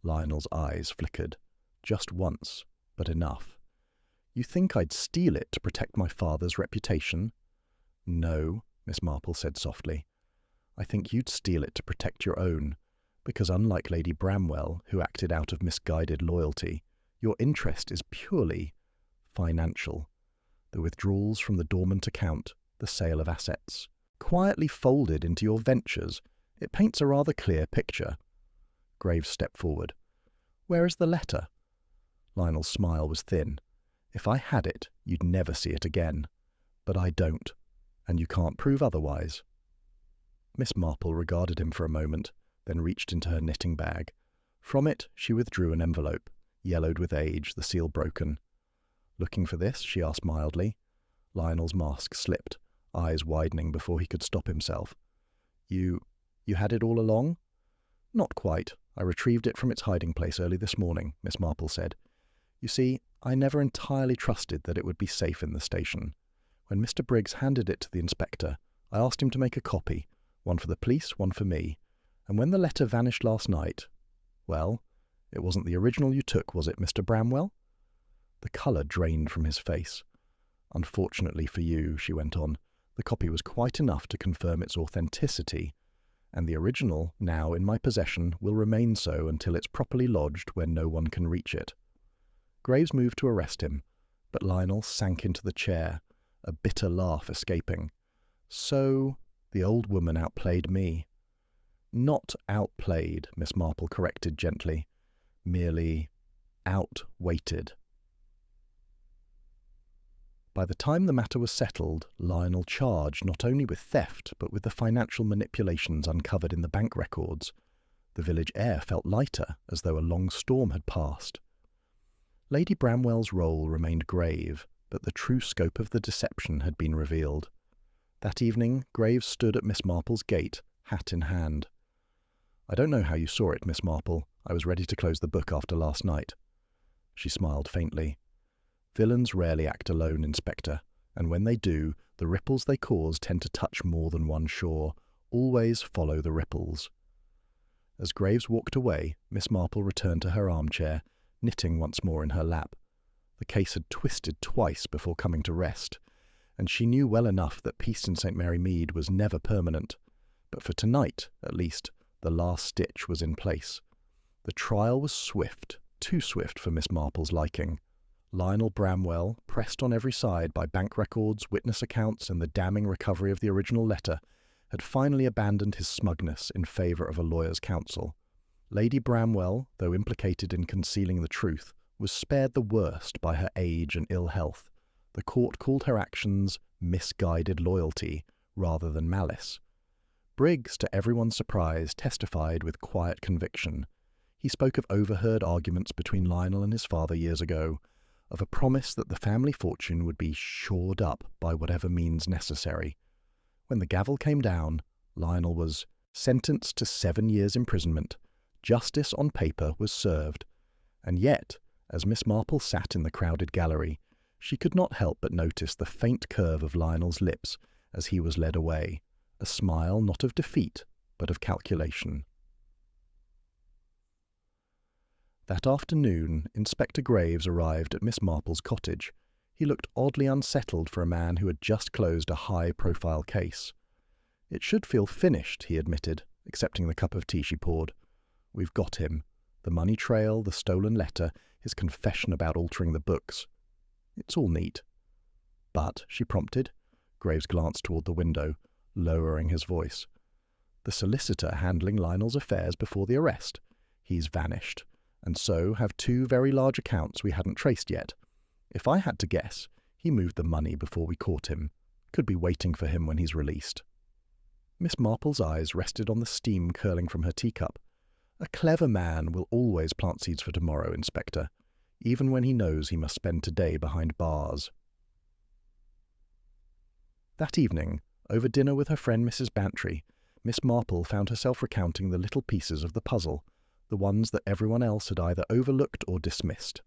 Lionel's eyes flickered. Just once, but enough. "You think I'd steal it to protect my father's reputation?" "No," Miss Marple said softly. "I think you'd steal it to protect your own, because unlike Lady Bramwell, who acted out of misguided loyalty, your interest is purely financial. The withdrawals from the dormant account, the sale of assets, quietly folded into your ventures. It paints a rather clear picture." Graves stepped forward. "Where is the letter?" Lionel's smile was thin. "If I had it, you'd never see it again. But I don't, and you can't prove otherwise." Miss Marple regarded him for a moment, then reached into her knitting bag. From it she withdrew an envelope, yellowed with age, the seal broken. "Looking for this?" she asked mildly. Lionel's mask slipped, eyes widening before he could stop himself. You had it all along?" "Not quite. I retrieved it from its hiding place early this morning," Miss Marple said. "You see, I never entirely trusted that it would be safe in the station. When Mr. Briggs handed it to the inspector, I asked him to make a copy, one for the police, one for me. And when the letter vanished last night, well, it wasn't the original you took, was it, Mr. Bramwell?" The colour drained from his face. "Unfortunately for you," she went on, "the copy was quite enough to confirm its authenticity, and the original, now in my possession, will remain so until it's properly lodged where no one can reach it." Graves moved to arrest him, but Lionel sank into the chair, a bitter laugh escaping. "So, the old woman outplayed me." "Not outplayed," Miss Marple corrected gently. "Merely outweighted." By the time the matter was settled, Lionel charged not only with theft, but with the financial manipulations uncovered in the bank records. The village air felt lighter, as though a long storm had passed. Lady Bramwell's role remained grave, but the true scope of the deception had been revealed. That evening, Graves stood at Miss Marple's gate, hat in hand. "I don't know how you saw it, Miss Marple. I was ready to close the book after last night." She smiled faintly. "Villains rarely act alone, Inspector, and when they do, the ripples they cause tend to touch more than one shore. Always follow the ripples." As Graves walked away, Miss Marple returned to her armchair, knitting once more in her lap. The case had twisted twice before coming to rest, and she knew well enough that peace in St. Mary Mead was never permanent. But for tonight, at least, the last stitch was in place. The trial was swift, too swift for Miss Marple's liking. Lionel Bramwell, pressed on every side by bank records, witness accounts, and the damning recovery of the original letter, had finally abandoned his smugness in favour of a lawyer's counsel. Lady Bramwell, though implicated in concealing the truth, was spared the worst by her age and ill health. The court called her actions misguided loyalty rather than malice. Briggs, to everyone's surprise, testified with quiet conviction. He spoke of overheard arguments between Lionel and his father years ago, of a promise that the family fortune would be shored up by whatever means necessary. When the gavel came down, Lionel was sentenced to 7 years' imprisonment. Justice on paper was served. And yet, as Miss Marple sat in the crowded gallery, she could not help but notice the faint curve of Lionel's lips as he was led away, a smile not of defeat, but of calculation. That afternoon, Inspector Graves arrived at Miss Marple's cottage. He looked oddly unsettled for a man who had just closed a high-profile case. "It should feel finished," he admitted, accepting the cup of tea she poured. "We've got him. The money trail, the stolen letter, his confession about altering the books. It's all neat." "But," she prompted. Graves glanced toward the window, lowering his voice. "The solicitor handling Lionel's affairs before the arrest. He's vanished, and so have 2 very large accounts we hadn't traced yet. If I had to guess, he moved the money before we caught him. Could be waiting for him when he's released." Miss Marple's eyes rested on the steam curling from her teacup. "A clever man will always plant seeds for tomorrow, Inspector, even when he knows he must spend today behind bars." That evening, over dinner with her friend Mrs. Bantry, Miss Marple found herself recounting the little pieces of the puzzle, the ones that everyone else had either overlooked or dismissed.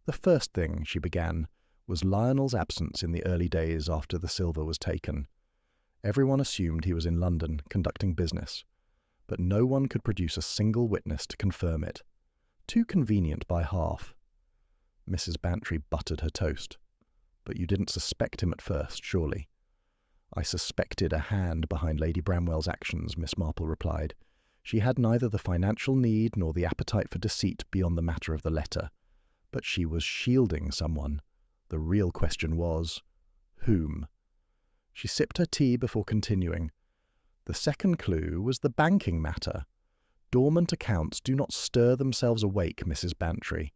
The first thing, she began, was Lionel's absence in the early days after the silver was taken. Everyone assumed he was in London, conducting business, but no one could produce a single witness to confirm it. Too convenient by half. Mrs. Bantry buttered her toast. But you didn't suspect him at first, surely? I suspected a hand behind Lady Bramwell's actions, Miss Marple replied. She had neither the financial need nor the appetite for deceit beyond the matter of the letter. But she was shielding someone. The real question was, whom? She sipped her tea before continuing. The second clue was the banking matter. Dormant accounts do not stir themselves awake, Mrs. Bantry,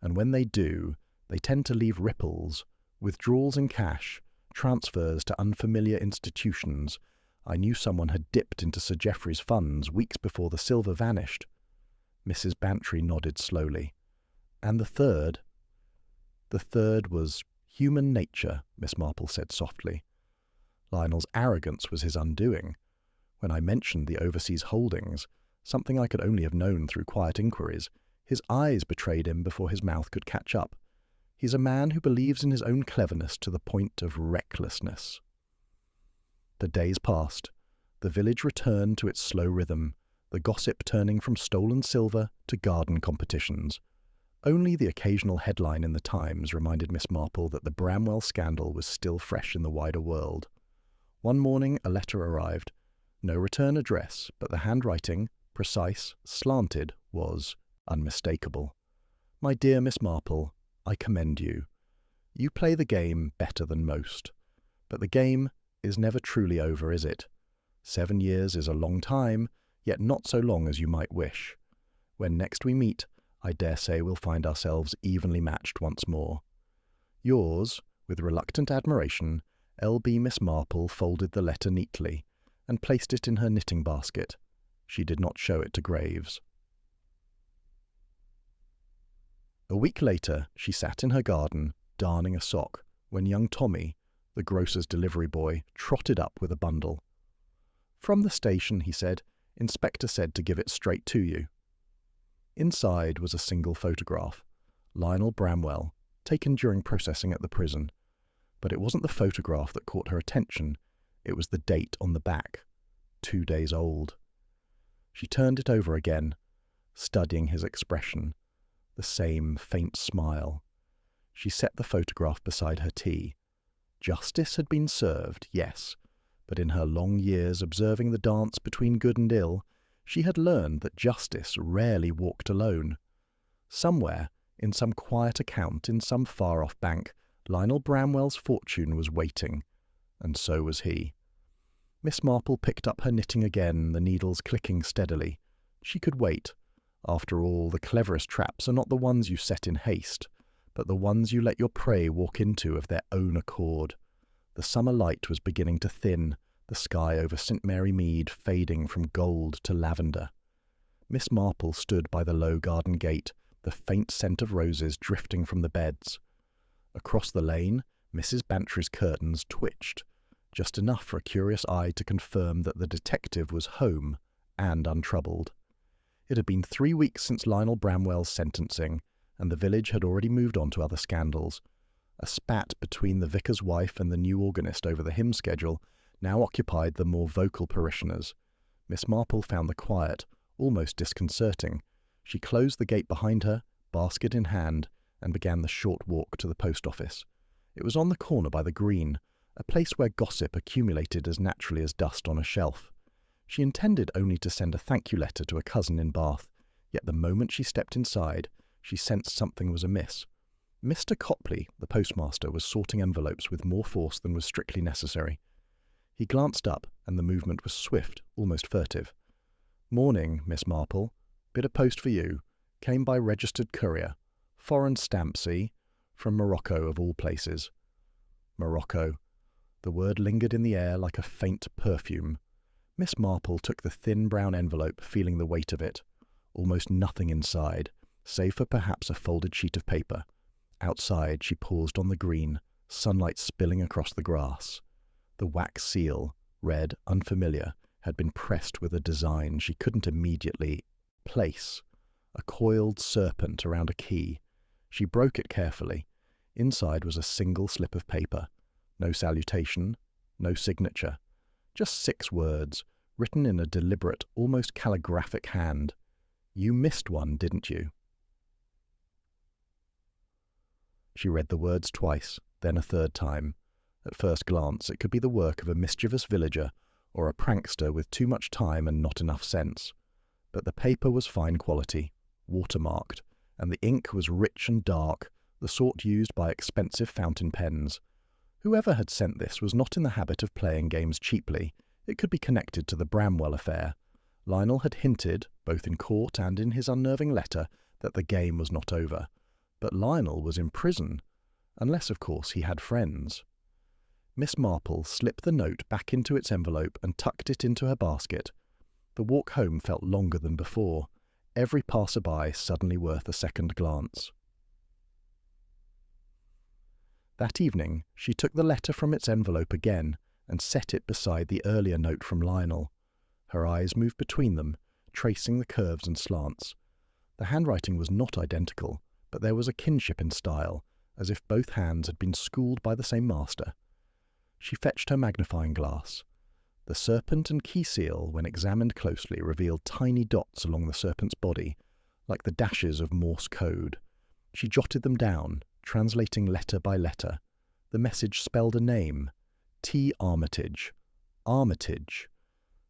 and when they do, they tend to leave ripples, withdrawals in cash, transfers to unfamiliar institutions. I knew someone had dipped into Sir Geoffrey's funds weeks before the silver vanished. Mrs. Bantry nodded slowly. And the third? The third was human nature, Miss Marple said softly. Lionel's arrogance was his undoing. When I mentioned the overseas holdings, something I could only have known through quiet inquiries, his eyes betrayed him before his mouth could catch up. He's a man who believes in his own cleverness to the point of recklessness. The days passed. The village returned to its slow rhythm, the gossip turning from stolen silver to garden competitions. Only the occasional headline in the Times reminded Miss Marple that the Bramwell scandal was still fresh in the wider world. One morning a letter arrived. No return address, but the handwriting, precise, slanted, was unmistakable. My dear Miss Marple, I commend you. You play the game better than most. But the game is never truly over, is it? 7 years is a long time, yet not so long as you might wish. When next we meet, I dare say we'll find ourselves evenly matched once more. Yours, with reluctant admiration, L.B. Miss Marple folded the letter neatly and placed it in her knitting basket. She did not show it to Graves. A week later, she sat in her garden, darning a sock, when young Tommy, the grocer's delivery boy, trotted up with a bundle. "From the station," he said. "Inspector said to give it straight to you." Inside was a single photograph, Lionel Bramwell, taken during processing at the prison. But it wasn't the photograph that caught her attention, it was the date on the back, 2 days old. She turned it over again, studying his expression, the same faint smile. She set the photograph beside her tea. Justice had been served, yes, but in her long years observing the dance between good and ill, she had learned that justice rarely walked alone. Somewhere, in some quiet account in some far-off bank, Lionel Bramwell's fortune was waiting, and so was he. Miss Marple picked up her knitting again, the needles clicking steadily. She could wait. After all, the cleverest traps are not the ones you set in haste, but the ones you let your prey walk into of their own accord. The summer light was beginning to thin, the sky over St. Mary Mead fading from gold to lavender. Miss Marple stood by the low garden gate, the faint scent of roses drifting from the beds. Across the lane, Mrs. Bantry's curtains twitched, just enough for a curious eye to confirm that the detective was home and untroubled. It had been 3 weeks since Lionel Bramwell's sentencing, and the village had already moved on to other scandals. A spat between the vicar's wife and the new organist over the hymn schedule now occupied the more vocal parishioners. Miss Marple found the quiet almost disconcerting. She closed the gate behind her, basket in hand, and began the short walk to the post office. It was on the corner by the green, a place where gossip accumulated as naturally as dust on a shelf. She intended only to send a thank-you letter to a cousin in Bath, yet the moment she stepped inside, she sensed something was amiss. Mr. Copley, the postmaster, was sorting envelopes with more force than was strictly necessary. He glanced up, and the movement was swift, almost furtive. "Morning, Miss Marple. Bit of post for you. Came by registered courier. Foreign stamp, see? From Morocco, of all places." Morocco. The word lingered in the air like a faint perfume. Miss Marple took the thin brown envelope, feeling the weight of it. Almost nothing inside, save for perhaps a folded sheet of paper. Outside, she paused on the green, sunlight spilling across the grass. The wax seal, red, unfamiliar, had been pressed with a design she couldn't immediately place. A coiled serpent around a key. She broke it carefully. Inside was a single slip of paper. No salutation, no signature. Just 6 words, written in a deliberate, almost calligraphic hand. "You missed one, didn't you?" She read the words twice, then a third time. At first glance, it could be the work of a mischievous villager or a prankster with too much time and not enough sense. But the paper was fine quality, watermarked, and the ink was rich and dark, the sort used by expensive fountain pens. Whoever had sent this was not in the habit of playing games cheaply. It could be connected to the Bramwell affair. Lionel had hinted, both in court and in his unnerving letter, that the game was not over. But Lionel was in prison, unless, of course, he had friends. Miss Marple slipped the note back into its envelope and tucked it into her basket. The walk home felt longer than before, every passer-by suddenly worth a second glance. That evening she took the letter from its envelope again and set it beside the earlier note from Lionel. Her eyes moved between them, tracing the curves and slants. The handwriting was not identical, but there was a kinship in style, as if both hands had been schooled by the same master. She fetched her magnifying glass. The serpent and key seal, when examined closely, revealed tiny dots along the serpent's body, like the dashes of Morse code. She jotted them down, translating letter by letter. The message spelled a name: T. Armitage. Armitage.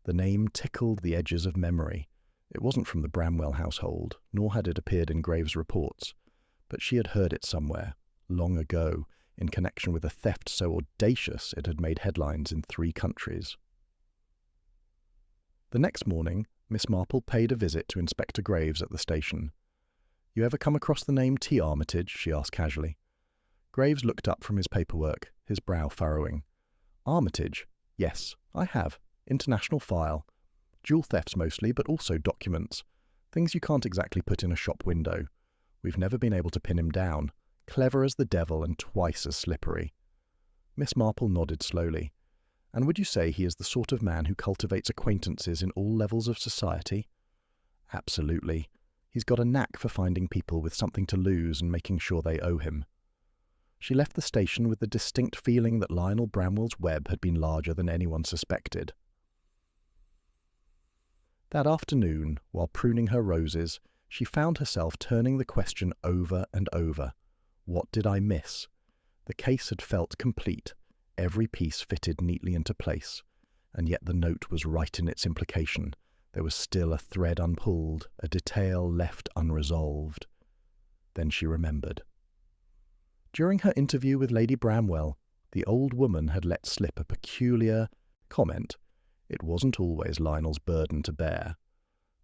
The name tickled the edges of memory. It wasn't from the Bramwell household, nor had it appeared in Graves' reports, but she had heard it somewhere, long ago, in connection with a theft so audacious it had made headlines in 3 countries. The next morning, Miss Marple paid a visit to Inspector Graves at the station. "You ever come across the name T. Armitage?" she asked casually. Graves looked up from his paperwork, his brow furrowing. "Armitage? Yes, I have. International file. Jewel thefts mostly, but also documents. Things you can't exactly put in a shop window. We've never been able to pin him down. Clever as the devil and twice as slippery." Miss Marple nodded slowly. "And would you say he is the sort of man who cultivates acquaintances in all levels of society?" "Absolutely. He's got a knack for finding people with something to lose and making sure they owe him." She left the station with the distinct feeling that Lionel Bramwell's web had been larger than anyone suspected. That afternoon, while pruning her roses, she found herself turning the question over and over. What did I miss? The case had felt complete. Every piece fitted neatly into place, and yet the note was right in its implication. There was still a thread unpulled, a detail left unresolved. Then she remembered. During her interview with Lady Bramwell, the old woman had let slip a peculiar comment. It wasn't always Lionel's burden to bear.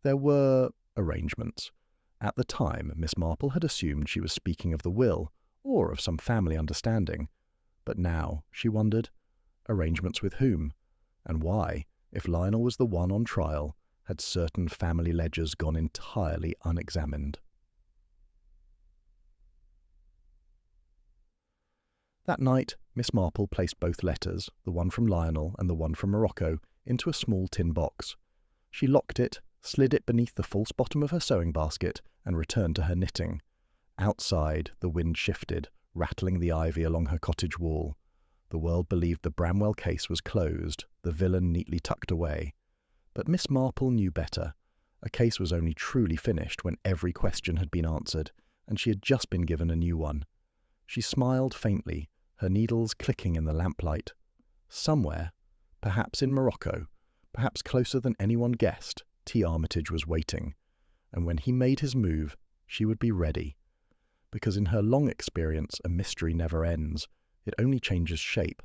There were arrangements. At the time, Miss Marple had assumed she was speaking of the will, or of some family understanding. But now, she wondered, arrangements with whom? And why, if Lionel was the one on trial, had certain family ledgers gone entirely unexamined? That night, Miss Marple placed both letters, the one from Lionel and the one from Morocco, into a small tin box. She locked it, slid it beneath the false bottom of her sewing basket, and returned to her knitting. Outside, the wind shifted, rattling the ivy along her cottage wall. The world believed the Bramwell case was closed, the villain neatly tucked away. But Miss Marple knew better. A case was only truly finished when every question had been answered, and she had just been given a new one. She smiled faintly, her needles clicking in the lamplight. Somewhere, perhaps in Morocco, perhaps closer than anyone guessed, T. Armitage was waiting, and when he made his move, she would be ready. Because in her long experience, a mystery never ends. It only changes shape,